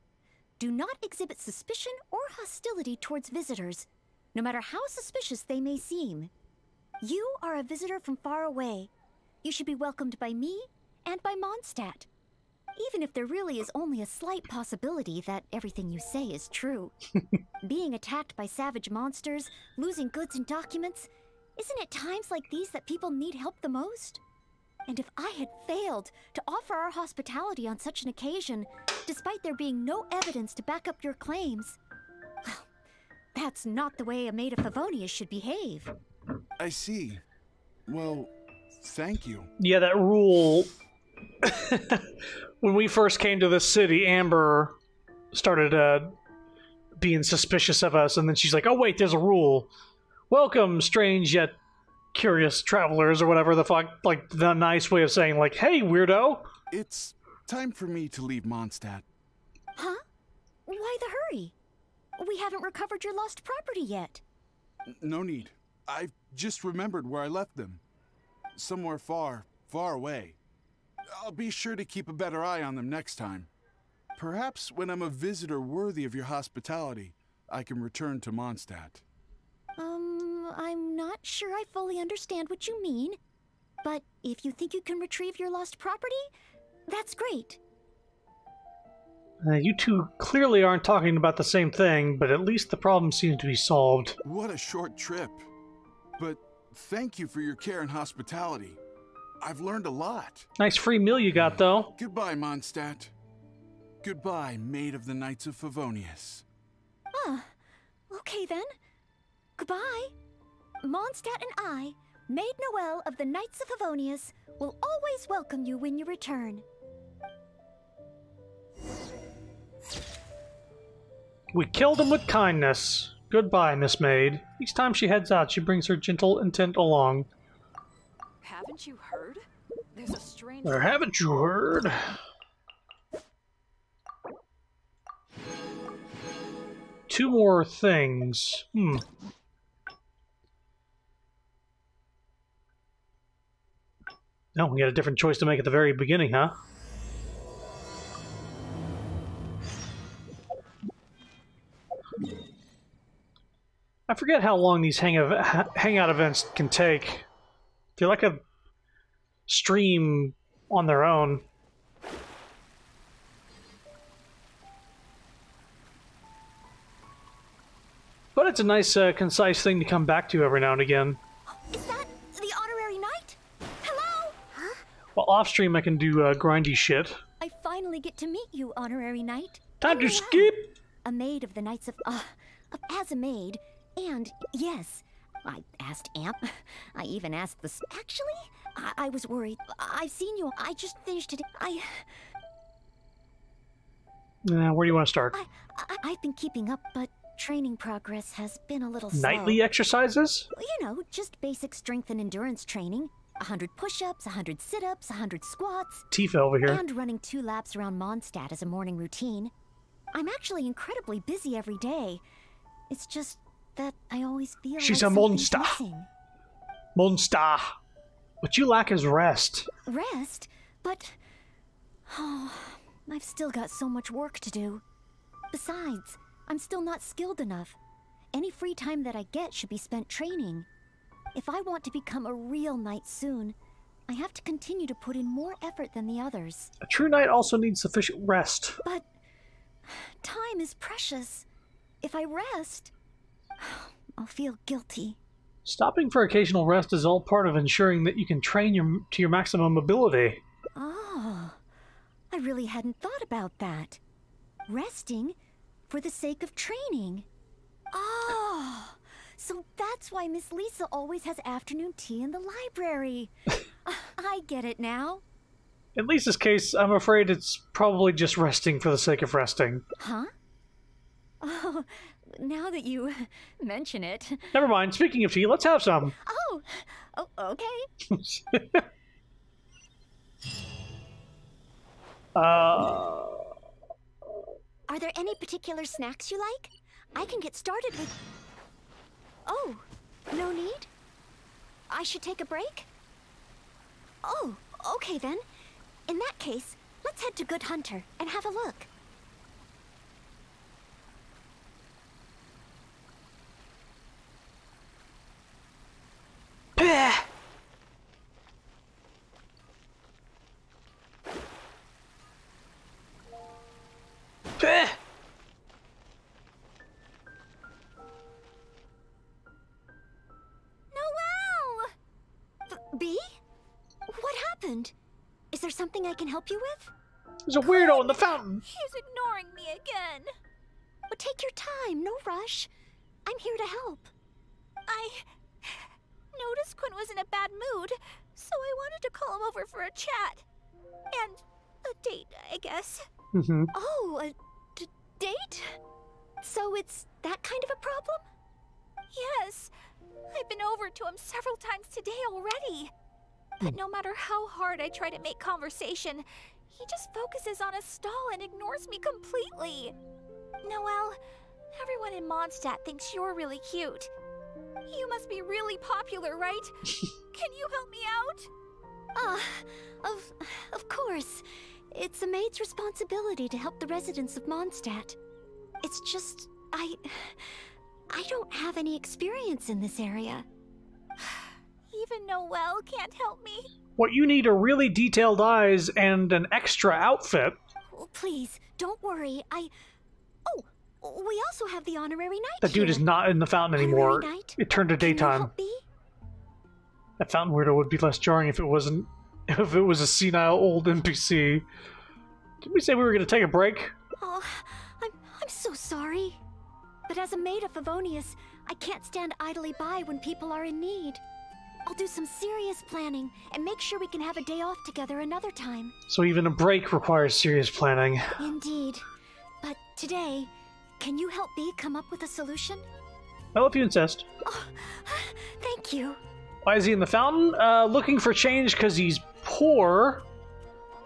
Speaker 3: Do not exhibit suspicion or hostility towards visitors, no matter how suspicious they may seem. You are a visitor from far away. You should be welcomed by me and by Mondstadt, even if there really is only a slight possibility that everything you say is true. Being attacked by savage monsters, losing goods and documents, isn't it times like these that people need help the most? And if I had failed to offer our hospitality on such an occasion, despite there being no evidence to back up your claims, well, that's not the way a maid of Favonius should behave.
Speaker 9: I see. Well, thank you.
Speaker 1: Yeah, that rule... When we first came to this city, Amber started being suspicious of us, and then she's like, oh wait, there's a rule. Welcome, strange yet curious travelers, or whatever the fuck, like the nice way of saying, like, hey, weirdo.
Speaker 9: It's time for me to leave Mondstadt.
Speaker 3: Huh? Why the hurry? We haven't recovered your lost property yet.
Speaker 9: No need. I've just remembered where I left them. Somewhere far, far away. I'll be sure to keep a better eye on them next time. Perhaps when I'm a visitor worthy of your hospitality, I can return to Mondstadt.
Speaker 3: I'm not sure I fully understand what you mean, but if you think you can retrieve your lost property, that's great.
Speaker 1: You two clearly aren't talking about the same thing, but at least the problem seems to be solved.
Speaker 9: What a short trip. But thank you for your care and hospitality. I've learned a lot.
Speaker 1: Nice free meal you got, though.
Speaker 9: Goodbye, Mondstadt. Goodbye, Maid of the Knights of Favonius.
Speaker 3: Ah, okay then. Goodbye. Mondstadt and I, Maid Noelle of the Knights of Favonius, will always welcome you when you return.
Speaker 1: We killed him with kindness. Goodbye, Miss Maid. Each time she heads out, she brings her gentle intent along.
Speaker 8: Haven't you heard? There's a strange...
Speaker 1: Or haven't you heard? Two more things. No, we got a different choice to make at the very beginning, huh? I forget how long these hangout events can take. They're like a stream on their own. But it's a nice, concise thing to come back to every now and again.
Speaker 3: Is that the honorary knight? Hello? Huh?
Speaker 1: Well, off-stream I can do grindy shit.
Speaker 3: I finally get to meet you, honorary knight.
Speaker 1: Time to skip!
Speaker 3: A maid of the Knights of... as a maid, and yes, I asked Amp. I even asked the... Actually, I was worried. I've seen you. I just finished it.
Speaker 1: Where do you want to start?
Speaker 3: I've been keeping up, but training progress has been a little slow.
Speaker 1: Nightly exercises?
Speaker 3: You know, just basic strength and endurance training. 100 push-ups, 100 sit-ups, 100 squats.
Speaker 1: Tifa over here.
Speaker 3: And running 2 laps around Mondstadt as a morning routine. I'm actually incredibly busy every day. It's just that I always feel
Speaker 1: she's
Speaker 3: like
Speaker 1: a monster.
Speaker 3: missing.
Speaker 1: Monster. What you lack is rest.
Speaker 3: Rest? But... oh, I've still got so much work to do. Besides, I'm still not skilled enough. Any free time that I get should be spent training. If I want to become a real knight soon, I have to continue to put in more effort than the others.
Speaker 1: A true knight also needs sufficient rest.
Speaker 3: But time is precious. If I rest, I'll feel guilty.
Speaker 1: Stopping for occasional rest is all part of ensuring that you can train to your maximum ability.
Speaker 3: Oh, I really hadn't thought about that. Resting for the sake of training. Oh, so that's why Miss Lisa always has afternoon tea in the library. I get it now.
Speaker 1: In Lisa's case, I'm afraid it's probably just resting for the sake of resting.
Speaker 3: Huh? Oh, now that you mention it.
Speaker 1: Never mind. Speaking of tea, let's have some.
Speaker 3: Oh, okay. Are there any particular snacks you like? I can get started with... Oh, no need? I should take a break? Oh, okay then. In that case, let's head to Good Hunter and have a look. B? What happened? Is there something I can help you with?
Speaker 1: There's a weirdo in the fountain.
Speaker 3: He's ignoring me again. But take your time, no rush. I'm here to help.
Speaker 12: I noticed Quinn was in a bad mood, so I wanted to call him over for a chat. And a date, I guess.
Speaker 1: Mm-hmm.
Speaker 3: Oh, a date? So it's that kind of a problem?
Speaker 12: Yes. I've been over to him several times today already. But no matter how hard I try to make conversation, he just focuses on his stall and ignores me completely. Noelle, everyone in Mondstadt thinks you're really cute. You must be really popular, right? Can you help me out?
Speaker 3: Of course. It's a maid's responsibility to help the residents of Mondstadt. It's just, I don't have any experience in this area.
Speaker 12: Even Noelle can't help me.
Speaker 1: What you need are really detailed eyes and an extra outfit.
Speaker 3: Oh, please, don't worry. Oh, we also have the honorary knight.
Speaker 1: That dude is not in the fountain anymore. It turned to daytime. That fountain weirdo would be less jarring if it wasn't. If it was a senile old NPC. Did we say we were going to take a break?
Speaker 3: Oh, I'm so sorry. But as a maid of Favonius, I can't stand idly by when people are in need. I'll do some serious planning and make sure we can have a day off together another time.
Speaker 1: So even a break requires serious planning.
Speaker 3: Indeed. But today, can you help me come up with a solution?
Speaker 1: Well, if you insist.
Speaker 3: Oh, thank you.
Speaker 1: Why is he in the fountain? Looking for change because he's poor.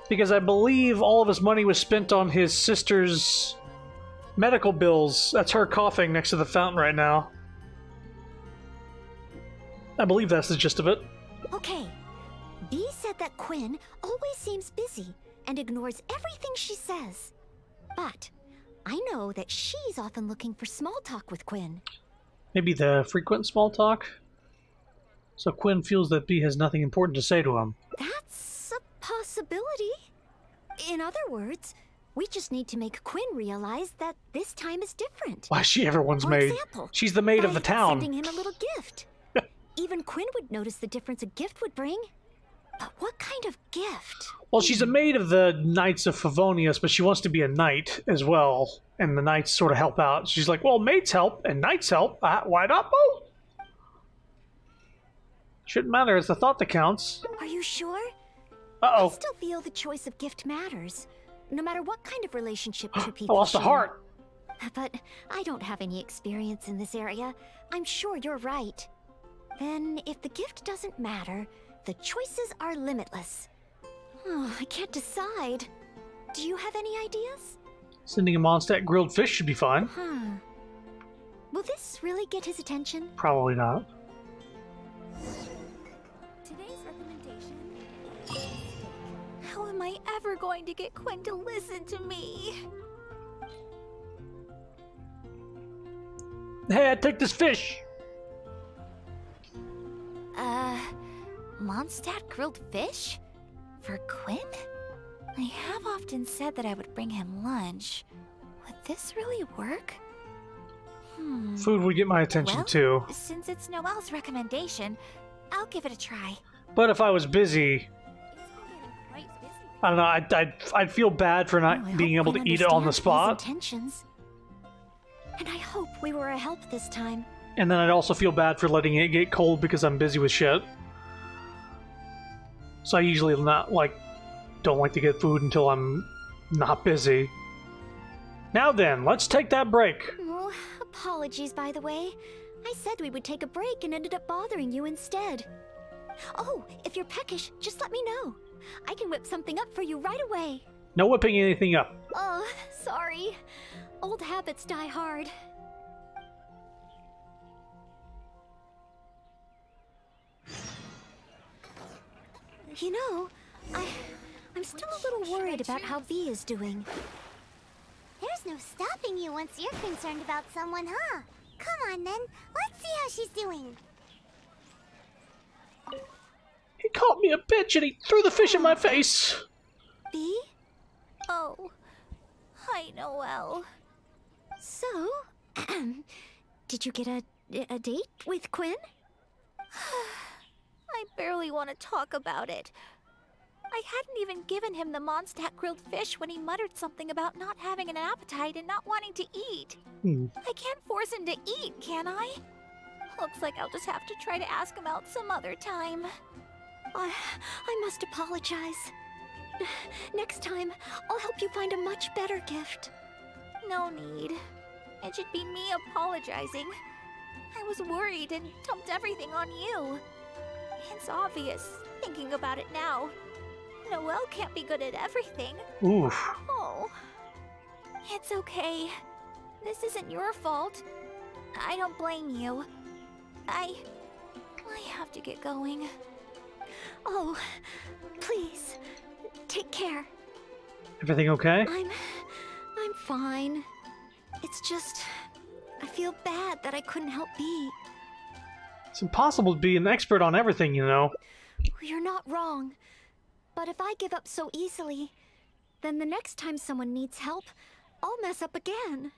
Speaker 1: Because I believe all of his money was spent on his sister's medical bills. That's her coughing next to the fountain right now. I believe that's the gist of it.
Speaker 3: Okay. B said that Quinn always seems busy and ignores everything she says. But I know that she's often looking for small talk with Quinn.
Speaker 1: Maybe the frequent small talk? So Quinn feels that B has nothing important to say to him.
Speaker 3: That's a possibility. In other words, we just need to make Quinn realize that this time is different.
Speaker 1: Why is she everyone's maid?
Speaker 3: For example,
Speaker 1: she's the maid of the town.
Speaker 3: Sending him a little gift. Even Quinn would notice the difference a gift would bring. But what kind of gift?
Speaker 1: Well, she's a maid of the Knights of Favonius, but she wants to be a knight as well. And the knights sort of help out. She's like, well, maids help and knights help. Why not both? Shouldn't matter. It's the thought that counts.
Speaker 3: Are you sure?
Speaker 1: Uh-oh.
Speaker 3: I still feel the choice of gift matters. No matter what kind of relationship two people
Speaker 1: I lost a heart.
Speaker 3: But I don't have any experience in this area. I'm sure you're right. Then, if the gift doesn't matter, the choices are limitless. Oh, I can't decide. Do you have any ideas?
Speaker 1: Sending a Mondstadt grilled fish should be fine.
Speaker 3: Will this really get his attention?
Speaker 1: Probably not.
Speaker 12: Today's recommendation. How am I ever going to get Quinn to listen to me?
Speaker 1: Hey, I'd take this fish.
Speaker 12: Mondstadt grilled fish? For Quinn? I have often said that I would bring him lunch. Would this really work?
Speaker 1: Food would get my attention too.
Speaker 12: Since it's Noelle's recommendation, I'll give it a try.
Speaker 1: But if I was busy, I don't know, I'd feel bad for not being able to eat it on the spot.
Speaker 3: Intentions. And I hope we were a help this time.
Speaker 1: And then I'd also feel bad for letting it get cold because I'm busy with shit. So I usually don't like to get food until I'm not busy. Now then, let's take that break.
Speaker 3: Oh, apologies, by the way. I said we would take a break and ended up bothering you instead. Oh, if you're peckish, just let me know. I can whip something up for you right away.
Speaker 1: No whipping anything up.
Speaker 3: Oh, sorry. Old habits die hard. You know, I'm still a little worried about how V is doing.
Speaker 6: There's no stopping you once you're concerned about someone, huh? Come on then, let's see how she's doing.
Speaker 1: He called me a bitch and he threw the fish in my face.
Speaker 3: V?
Speaker 12: Oh, hi, Noelle.
Speaker 3: So, did you get a date with Quinn?
Speaker 12: I barely want to talk about it. I hadn't even given him the Mondstadt grilled fish when he muttered something about not having an appetite and not wanting to eat. I can't force him to eat, can I? Looks like I'll just have to try to ask him out some other time.
Speaker 3: I must apologize. Next time, I'll help you find a much better gift.
Speaker 12: No need. It should be me apologizing. I was worried and dumped everything on you. It's obvious, thinking about it now. Noelle can't be good at everything.
Speaker 1: Oof.
Speaker 12: Oh. It's okay. This isn't your fault. I don't blame you. I have to get going.
Speaker 3: Oh, please, take care.
Speaker 1: Everything okay?
Speaker 3: I'm fine. It's just, I feel bad that I couldn't help be.
Speaker 1: It's impossible to be an expert on everything, you know.
Speaker 3: You're not wrong. But if I give up so easily, then the next time someone needs help, I'll mess up again.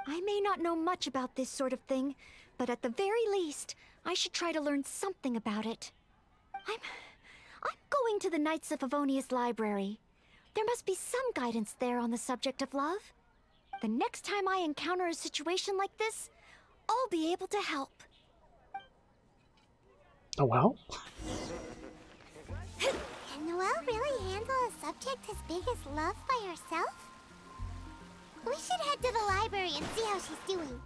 Speaker 3: I may not know much about this sort of thing, but at the very least, I should try to learn something about it. I'm going to the Knights of Favonia's library. There must be some guidance there on the subject of love. The next time I encounter a situation like this, I'll be able to help.
Speaker 1: Oh well.
Speaker 6: Can Noelle really handle a subject as big as love by herself? We should head to the library and see how she's doing.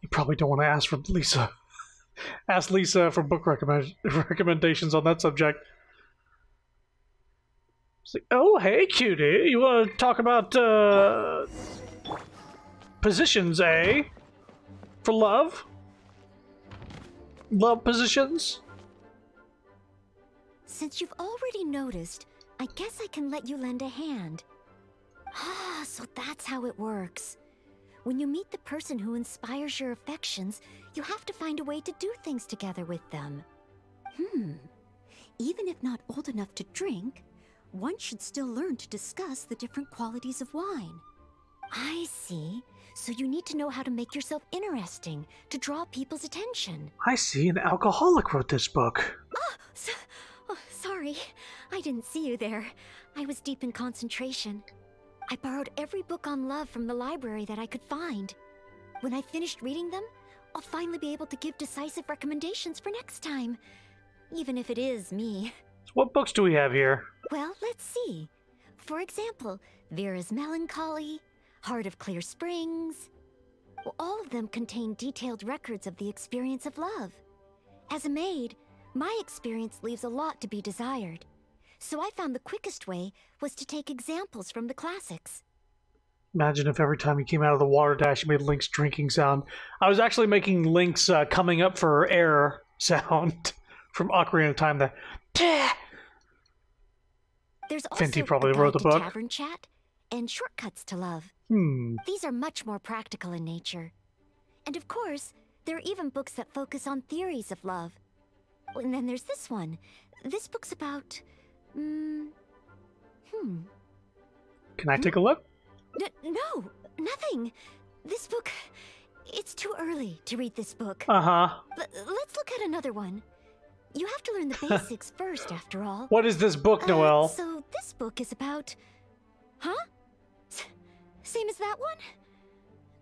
Speaker 1: You probably don't want to ask for Lisa. Ask Lisa for book recommendations on that subject. It's like, oh, hey, cutie. You want to talk about positions, eh? For love? Love positions?
Speaker 3: Since you've already noticed, I guess I can let you lend a hand. Ah, so that's how it works. When you meet the person who inspires your affections, you have to find a way to do things together with them. Even if not old enough to drink, one should still learn to discuss the different qualities of wine. I see. So you need to know how to make yourself interesting, to draw people's attention.
Speaker 1: I see. An alcoholic wrote this book.
Speaker 3: Sorry. I didn't see you there. I was deep in concentration. I borrowed every book on love from the library that I could find. When I finished reading them, I'll finally be able to give decisive recommendations for next time. Even if it is me.
Speaker 1: What books do we have here?
Speaker 3: Well, let's see. For example, Vera's Melancholy, Heart of Clear Springs. Well, all of them contain detailed records of the experience of love. As a maid, my experience leaves a lot to be desired. So I found the quickest way was to take examples from the classics.
Speaker 1: Imagine if every time you came out of the water dash you made Link's drinking sound. I was actually making Link's coming up for air sound from Ocarina of Time.
Speaker 3: There's also
Speaker 1: Fenty probably
Speaker 3: a guide
Speaker 1: wrote the
Speaker 3: to
Speaker 1: book.
Speaker 3: Tavern Chat and Shortcuts to Love. These are much more practical in nature. And of course, there are even books that focus on theories of love. And then there's this one. This book's about...
Speaker 1: Can I take a look?
Speaker 3: No, nothing. This book... It's too early to read this book.
Speaker 1: Uh-huh.
Speaker 3: Let's look at another one. You have to learn the basics first, after all.
Speaker 1: What is this book, Noelle?
Speaker 3: So this book is about... Huh? Same as that one?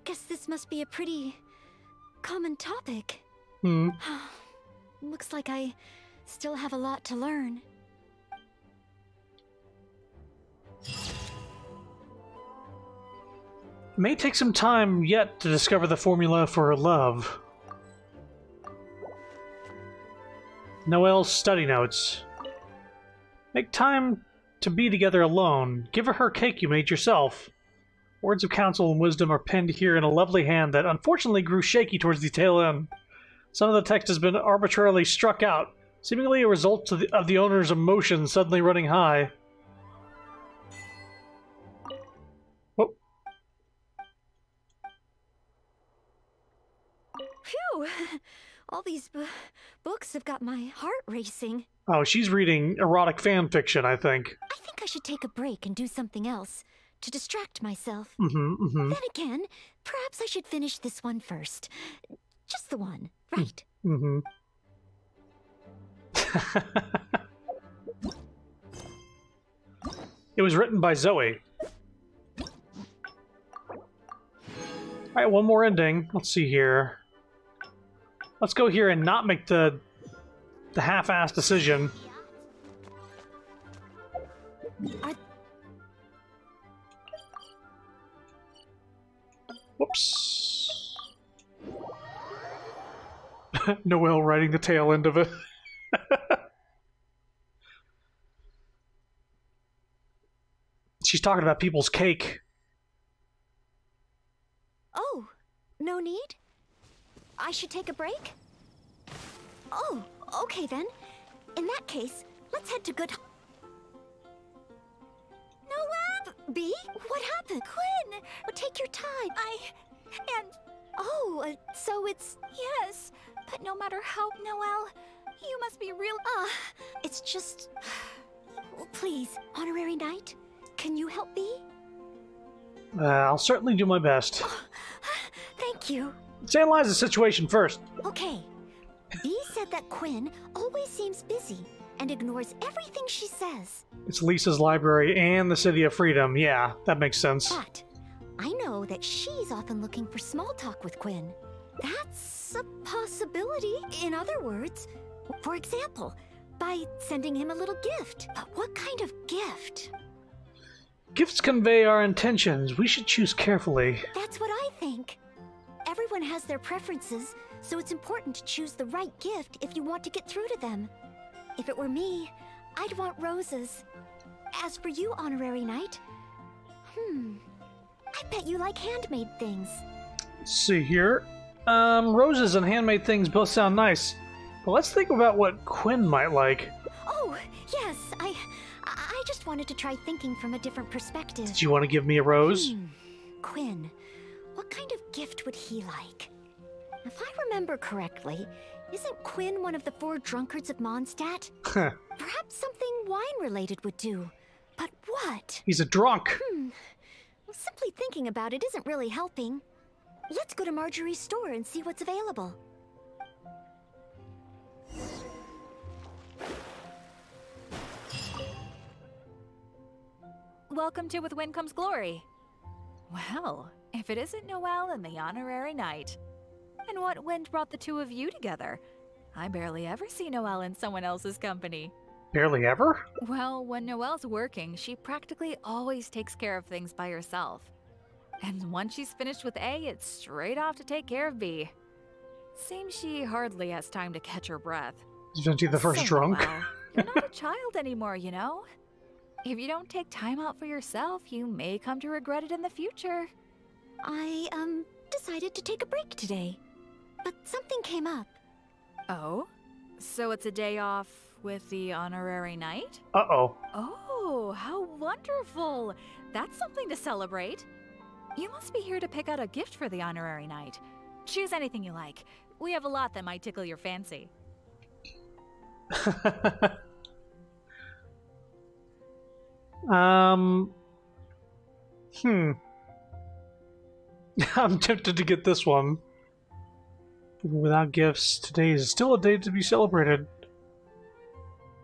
Speaker 3: Guess this must be a pretty... common topic. Looks like I still have a lot to learn.
Speaker 1: It may take some time yet to discover the formula for love. Noelle's study notes. Make time to be together alone. Give her cake you made yourself. Words of counsel and wisdom are penned here in a lovely hand that unfortunately grew shaky towards the tail end. Some of the text has been arbitrarily struck out, seemingly a result of the owner's emotions suddenly running high. Whoop.
Speaker 3: Phew! All these books have got my heart racing.
Speaker 1: Oh, she's reading erotic fan fiction, I think.
Speaker 3: I think I should take a break and do something else to distract myself.
Speaker 1: Then
Speaker 3: again, perhaps I should finish this one first. Just the one, right?
Speaker 1: It was written by Zoe. Alright, one more ending. Let's see here. Let's go here and not make the half-assed decision. Whoops. Noelle writing the tail end of it. She's talking about people's cake.
Speaker 3: Oh, no need? I should take a break? Oh, okay then. In that case, let's head to good... Noelle! B? What happened?
Speaker 12: Quinn!
Speaker 3: Take your time.
Speaker 12: And...
Speaker 3: Oh, so it's...
Speaker 12: Yes, but no matter how... Noelle, you must be real...
Speaker 3: it's just... Please, Honorary Knight, can you help me?
Speaker 1: I'll certainly do my best.
Speaker 3: Oh, thank you.
Speaker 1: Let's analyze the situation first.
Speaker 3: Okay. B said that Quinn always seems busy and ignores everything she says.
Speaker 1: It's Lisa's library and the City of Freedom. Yeah, that makes sense.
Speaker 3: But I know that she's often looking for small talk with Quinn. That's a possibility. In other words, for example, by sending him a little gift. But what kind of gift?
Speaker 1: Gifts convey our intentions. We should choose carefully.
Speaker 3: That's what I think. Everyone has their preferences, so it's important to choose the right gift if you want to get through to them. If it were me, I'd want roses. As for you, Honorary Knight, I bet you like handmade things.
Speaker 1: Let's see here. Roses and handmade things both sound nice. But let's think about what Quinn might like.
Speaker 3: Oh, yes, I just wanted to try thinking from a different perspective.
Speaker 1: Did you want to give me a rose?
Speaker 3: Quinn, what kind of gift would he like? If I remember correctly, isn't Quinn one of the 4 drunkards of Mondstadt? Perhaps something wine-related would do. But what?
Speaker 1: He's a drunk.
Speaker 3: Well, simply thinking about it isn't really helping. Let's go to Marjorie's store and see what's available.
Speaker 8: Welcome to With Wind Comes Glory. Well, if it isn't Noelle and the Honorary Knight. And what wind brought the two of you together? I barely ever see Noelle in someone else's company.
Speaker 1: Barely ever?
Speaker 8: Well, when Noelle's working, she practically always takes care of things by herself. And once she's finished with A, it's straight off to take care of B. Seems she hardly has time to catch her breath.
Speaker 1: Isn't she the first drunk?
Speaker 8: Noelle, you're not a child anymore, you know? If you don't take time out for yourself, you may come to regret it in the future.
Speaker 3: I, decided to take a break today. But something came up.
Speaker 8: Oh? So it's a day off with the Honorary Knight?
Speaker 1: Uh-oh.
Speaker 8: Oh, how wonderful! That's something to celebrate. You must be here to pick out a gift for the Honorary Knight. Choose anything you like. We have a lot that might tickle your fancy.
Speaker 1: I'm tempted to get this one. Without gifts, today is still a day to be celebrated.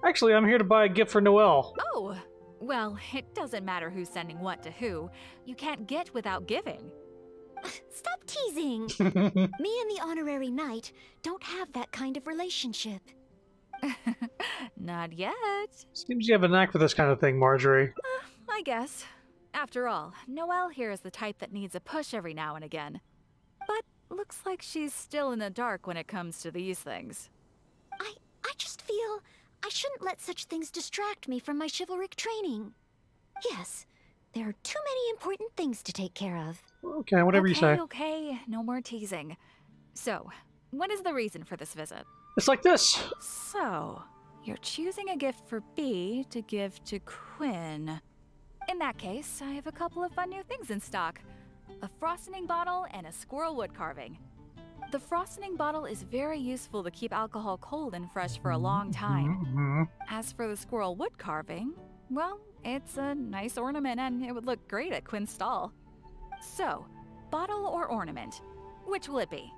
Speaker 1: Actually, I'm here to buy a gift for Noelle.
Speaker 8: Oh, well, it doesn't matter who's sending what to who. You can't get without giving.
Speaker 3: Stop teasing! Me and the Honorary Knight don't have that kind of relationship.
Speaker 8: Not yet.
Speaker 1: Seems you have a knack for this kind of thing, Marjorie.
Speaker 8: I guess. After all, Noelle here is the type that needs a push every now and again. But looks like she's still in the dark when it comes to these things.
Speaker 3: I just feel I shouldn't let such things distract me from my chivalric training. Yes, there are too many important things to take care of.
Speaker 1: Okay, whatever you say.
Speaker 8: Okay, no more teasing. So, what is the reason for this visit?
Speaker 1: It's like this.
Speaker 8: So, you're choosing a gift for B to give to Quinn. In that case, I have a couple of fun new things in stock. A frosting bottle and a squirrel wood carving. The frosting bottle is very useful to keep alcohol cold and fresh for a long time. As for the squirrel wood carving, well, it's a nice ornament and it would look great at Quinn's stall. So, bottle or ornament, which will it be?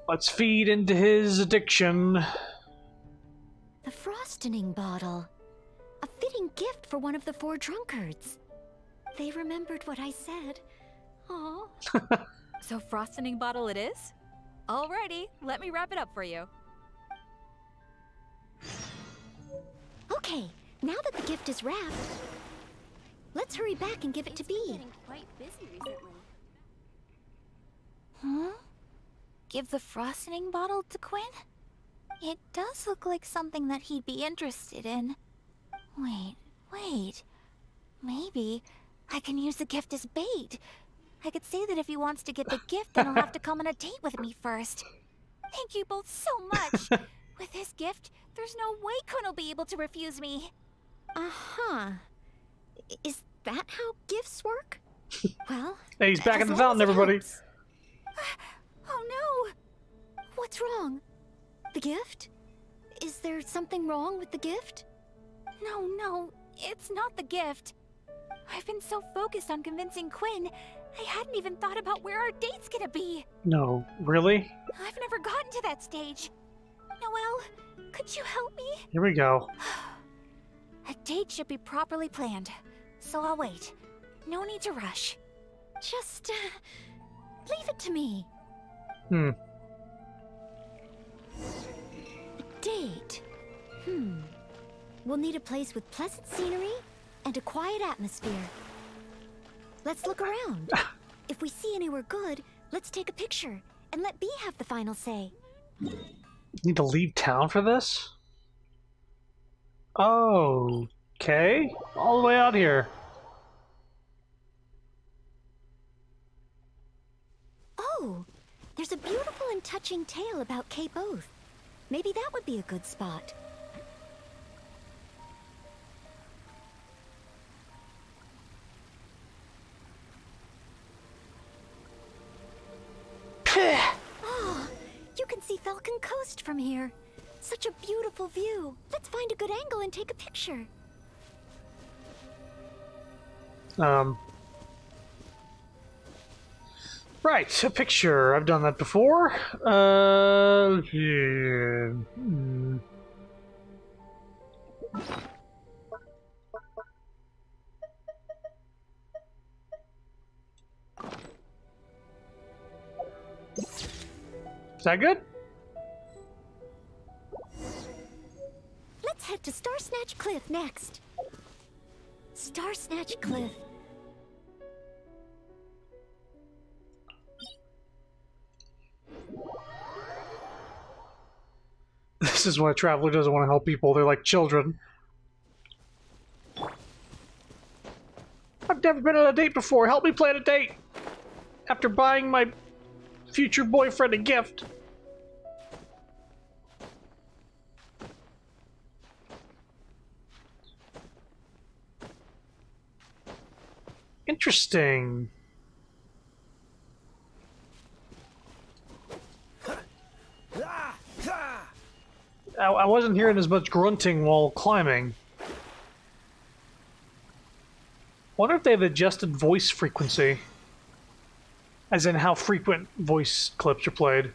Speaker 1: Let's feed into his addiction.
Speaker 3: The frosting bottle. A fitting gift for one of the 4 drunkards. They remembered what I said. Aw.
Speaker 8: So frosting bottle it is? Alrighty, let me wrap it up for you.
Speaker 3: Okay, now that the gift is wrapped, let's hurry back and give it to B.
Speaker 5: Quite busy recently.
Speaker 3: Huh?
Speaker 12: Give the frosting bottle to Quinn? It does look like something that he'd be interested in. Wait. Maybe I can use the gift as bait. I could say that if he wants to get the gift, then he'll have to come on a date with me first. Thank you both so much. With this gift, there's no way Quinn will be able to refuse me.
Speaker 3: Uh-huh. Is that how gifts work? Well,
Speaker 1: hey, he's back in the fountain, everybody.
Speaker 3: Oh no! What's wrong? The gift? Is there something wrong with the gift?
Speaker 12: No, it's not the gift. I've been so focused on convincing Quinn, I hadn't even thought about where our date's gonna be.
Speaker 1: No, really?
Speaker 12: I've never gotten to that stage. Noelle, could you help me?
Speaker 1: Here we go.
Speaker 12: A date should be properly planned, so I'll wait. No need to rush.
Speaker 3: Just, leave it to me.
Speaker 1: A
Speaker 3: date. We'll need a place with pleasant scenery and a quiet atmosphere. Let's look around. If we see anywhere good, let's take a picture and let B have the final say.
Speaker 1: Need to leave town for this? Okay. All the way out here.
Speaker 3: Oh, there's a beautiful and touching tale about Cape Oath. Maybe that would be a good spot. Oh, you can see Falcon Coast from here. Such a beautiful view. Let's find a good angle and take a picture.
Speaker 1: Right, a picture. I've done that before. Is that good?
Speaker 3: Let's head to Star Snatch Cliff next. Star Snatch Cliff.
Speaker 1: This is why a traveler doesn't want to help people. They're like children. I've never been on a date before. Help me plan a date. After buying my future boyfriend a gift. Interesting. I wasn't hearing as much grunting while climbing. Wonder if they've adjusted voice frequency. As in how frequent voice clips are played.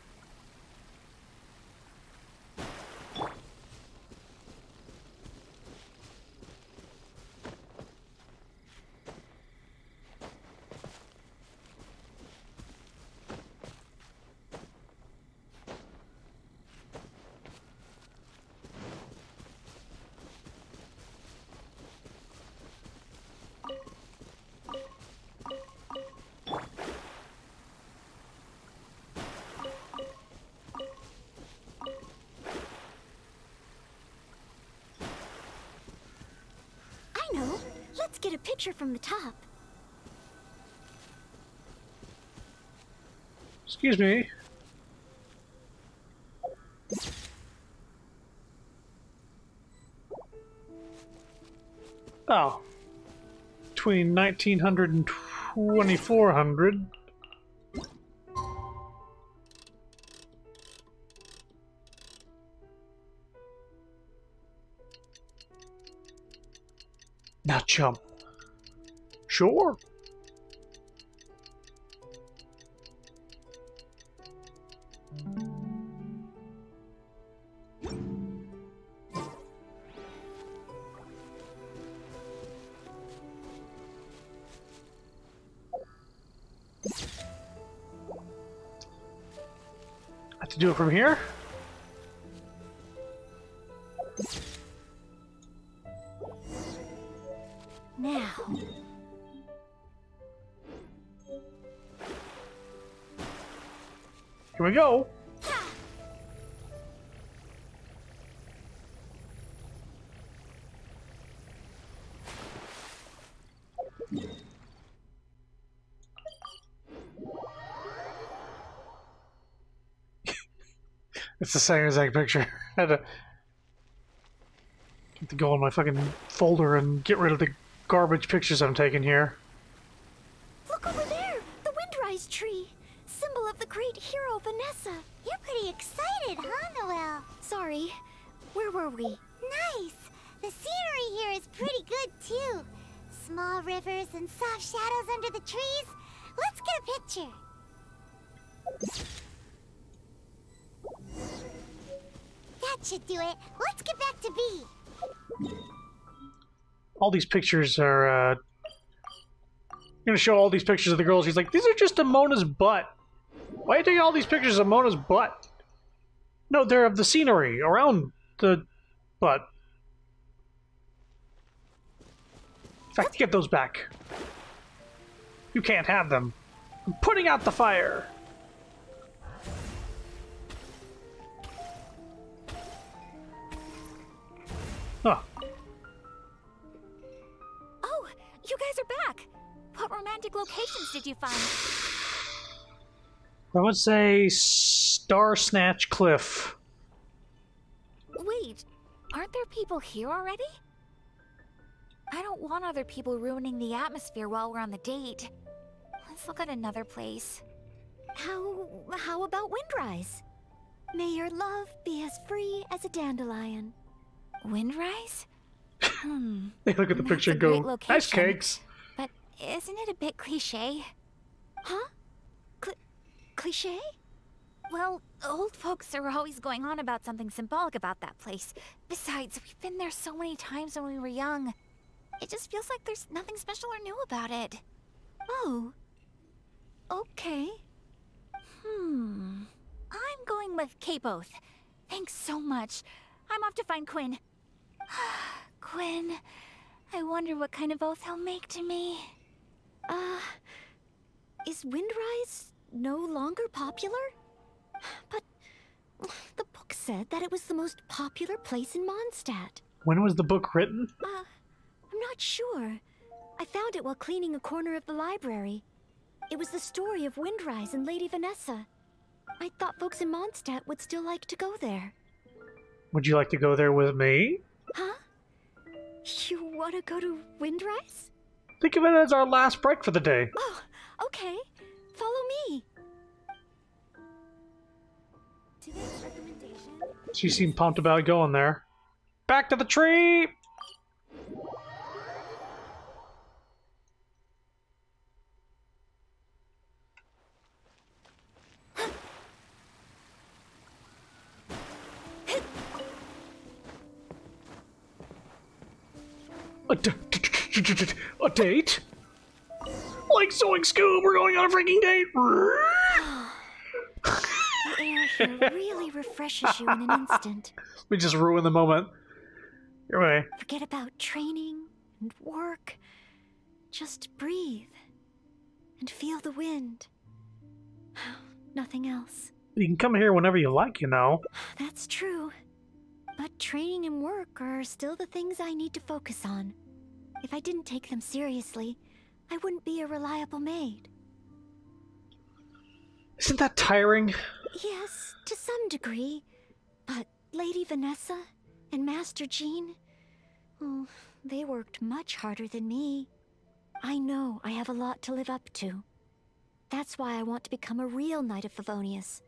Speaker 3: Let's get a picture from the top.
Speaker 1: Excuse me. Oh. Between 1900 and 2400. Now jump. Sure. I have to do it from here?
Speaker 3: Now.
Speaker 1: Here we go. It's the same exact picture. I had to go in my fucking folder and get rid of the garbage pictures I'm taking here.
Speaker 3: Look over there! The Windrise tree! Symbol of the great hero Vanessa!
Speaker 6: You're pretty excited, huh, Noelle?
Speaker 3: Sorry, where were we?
Speaker 6: Nice! The scenery here is pretty good, too. Small rivers and soft shadows under the trees. Let's get a picture. That should do it. Let's get back to B.
Speaker 1: All these pictures are, I'm gonna show all these pictures of the girls. She's like, these are just of Mona's butt. Why are you taking all these pictures of Mona's butt? No, they're of the scenery around the butt. In fact, get those back. You can't have them. I'm putting out the fire. Huh.
Speaker 12: Oh, you guys are back. What romantic locations did you find?
Speaker 1: I would say Star Snatch Cliff.
Speaker 12: Wait, aren't there people here already? I don't want other people ruining the atmosphere while we're on the date. Let's look at another place.
Speaker 3: How about Windrise? May your love be as free as a dandelion.
Speaker 12: Windrise?
Speaker 1: They look at the picture and go, nice cakes.
Speaker 12: But isn't it a bit cliché?
Speaker 3: Huh? Cliché?
Speaker 12: Well, old folks are always going on about something symbolic about that place. Besides, we've been there so many times when we were young. It just feels like there's nothing special or new about it.
Speaker 3: Oh. Okay.
Speaker 12: I'm going with K-Both. Thanks so much. I'm off to find Quinn. Quinn, I wonder what kind of oath he'll make to me.
Speaker 3: Is Windrise no longer popular? But the book said that it was the most popular place in Mondstadt.
Speaker 1: When was the book written?
Speaker 3: I'm not sure. I found it while cleaning a corner of the library. It was the story of Windrise and Lady Vanessa. I thought folks in Mondstadt would still like to go there.
Speaker 1: Would you like to go there with me?
Speaker 3: Huh? You want to go to Windrise?
Speaker 1: Think of it as our last break for the day.
Speaker 3: Oh, okay. Follow me. Today's recommendation.
Speaker 1: She seemed pumped about going there. Back to the tree! A date? Like sewing Scoob, we're going on a freaking date!
Speaker 3: The air here really refreshes you in an instant.
Speaker 1: We just ruined the moment. Your way.
Speaker 3: Forget about training and work. Just breathe and feel the wind. Nothing else.
Speaker 1: You can come here whenever you like, you know.
Speaker 3: That's true. But training and work are still the things I need to focus on. If I didn't take them seriously, I wouldn't be a reliable maid.
Speaker 1: Isn't that tiring?
Speaker 3: Yes, to some degree. But Lady Vanessa and Master Jean, oh, they worked much harder than me. I know I have a lot to live up to. That's why I want to become a real Knight of Favonius.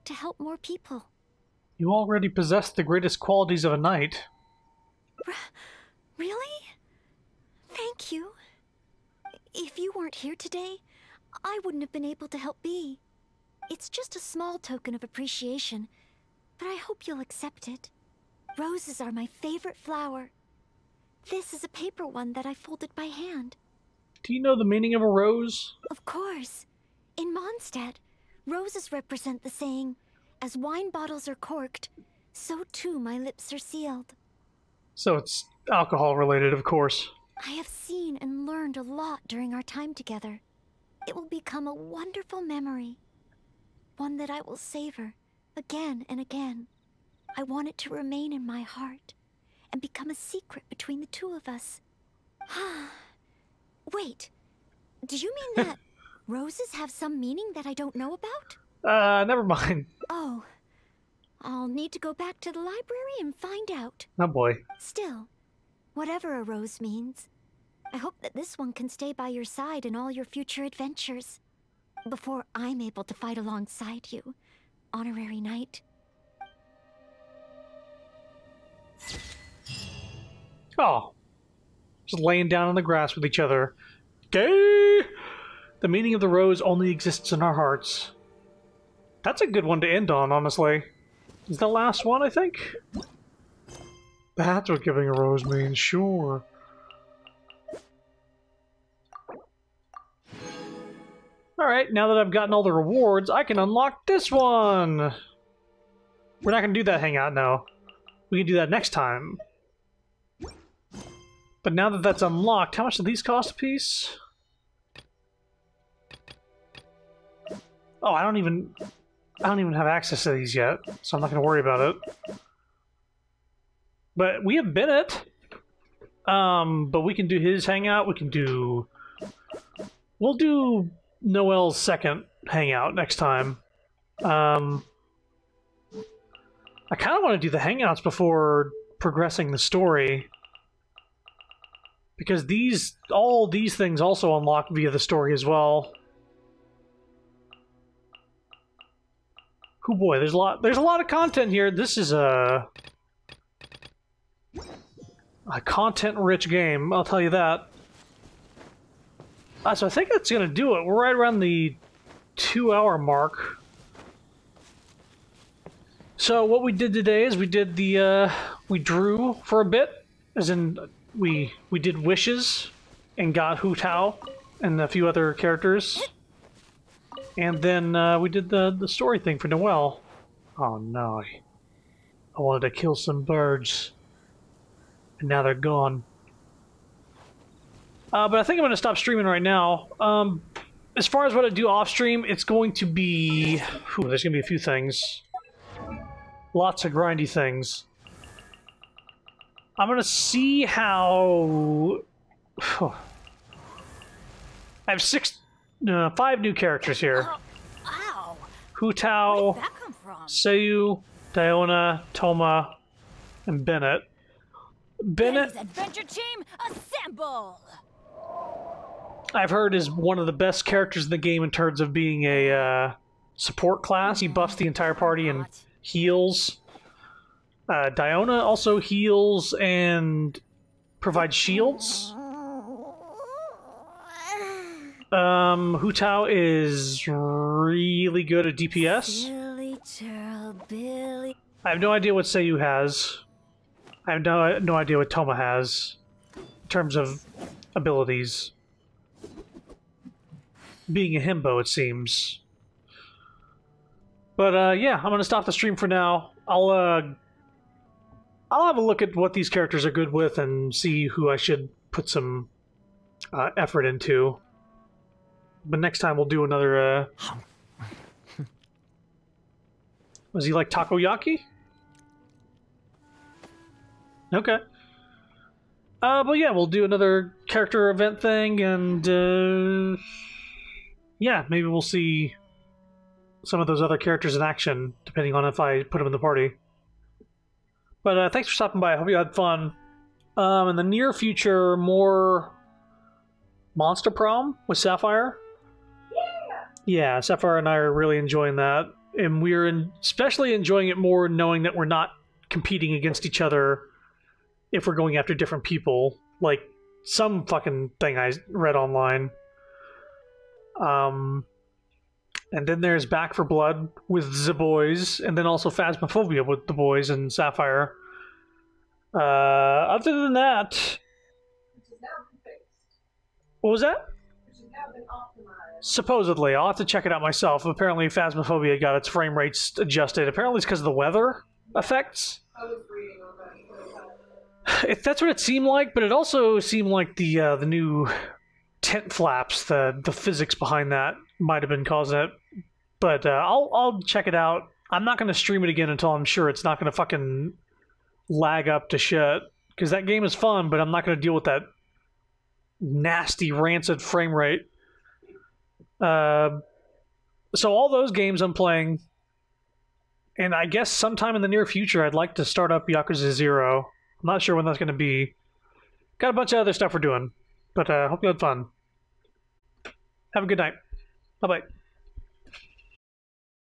Speaker 3: To help more people.
Speaker 1: You already possess the greatest qualities of a knight.
Speaker 3: Really? Thank you. If you weren't here today, I wouldn't have been able to help Bea. It's just a small token of appreciation, but I hope you'll accept it. Roses are my favorite flower. This is a paper one that I folded by hand.
Speaker 1: Do you know the meaning of a rose?
Speaker 3: Of course. In Mondstadt, roses represent the saying, "As wine bottles are corked, so too my lips are sealed."
Speaker 1: So it's alcohol related, of course.
Speaker 3: I have seen and learned a lot during our time together. It will become a wonderful memory. one that I will savor again and again. I want it to remain in my heart and become a secret between the two of us. Wait, do you mean that roses have some meaning that I don't know about?
Speaker 1: Never mind.
Speaker 3: Oh, I'll need to go back to the library and find out.
Speaker 1: Oh boy.
Speaker 3: Still, whatever a rose means, I hope that this one can stay by your side in all your future adventures. Before I'm able to fight alongside you, Honorary Knight.
Speaker 1: Oh. Just laying down on the grass with each other. Gay! The meaning of the rose only exists in our hearts. That's a good one to end on, honestly. Is the last one, I think? That's what giving a rose means, sure. Alright, now that I've gotten all the rewards, I can unlock this one! We're not gonna do that hangout now. We can do that next time. But now that that's unlocked, how much do these cost a piece? Oh, I don't even have access to these yet, so I'm not gonna worry about it. But we have Bennett. But we can do his hangout, we'll do Noel's second hangout next time. I kind of want to do the hangouts before progressing the story. Because all these things also unlock via the story as well. Oh boy, there's a lot of content here. This is a content-rich game, I'll tell you that. So I think that's gonna do it. We're right around the 2-hour mark. So what we did today is we did we drew for a bit, as in we did wishes and got Hu Tao and a few other characters. And then we did the story thing for Noelle. Oh no. I wanted to kill some birds. And now they're gone. But I think I'm going to stop streaming right now. As far as what I do off stream, it's going to be... there's going to be a few things. Lots of grindy things. I'm going to see how... I have 5 new characters here.
Speaker 12: Wow.
Speaker 1: Hu Tao,
Speaker 12: Where did that come from?
Speaker 1: Seiyu, Diona, Toma, and Bennett.
Speaker 12: Benny's adventure team, assemble!
Speaker 1: I've heard is one of the best characters in the game in terms of being a support class. He buffs the entire party and heals. Diona also heals and provides shields. Hu Tao is really good at DPS. I have no idea what Seiyu has. I have no idea what Toma has in terms of abilities. Being a himbo, it seems. But yeah, I'm gonna stop the stream for now. I'll have a look at what these characters are good with and see who I should put some effort into. But next time we'll do another. Was he like takoyaki? Okay. But yeah, we'll do another character event thing, and yeah, maybe we'll see some of those other characters in action, depending on if I put them in the party. But thanks for stopping by. I hope you had fun. In the near future, more Monster Prom with Sapphire. Yeah, Sapphire and I are really enjoying that, and we're especially enjoying it more knowing that we're not competing against each other if we're going after different people, like some fucking thing I read online. And then there's Back for Blood with the boys, and then also Phasmophobia with the boys and Sapphire. Other than that... What was that? Supposedly. I'll have to check it out myself. Apparently Phasmophobia got its frame rates adjusted. Apparently it's because of the weather effects. If that's what it seemed like, but it also seemed like the new tent flaps, the physics behind that might have been causing it. But I'll check it out. I'm not going to stream it again until I'm sure it's not going to fucking lag up to shit. Because that game is fun, but I'm not going to deal with that nasty, rancid frame rate. So all those games I'm playing, and I guess sometime in the near future I'd like to start up Yakuza 0. I'm not sure when that's going to be. Got a bunch of other stuff we're doing, but hope you had fun. Have a good night. Bye-bye.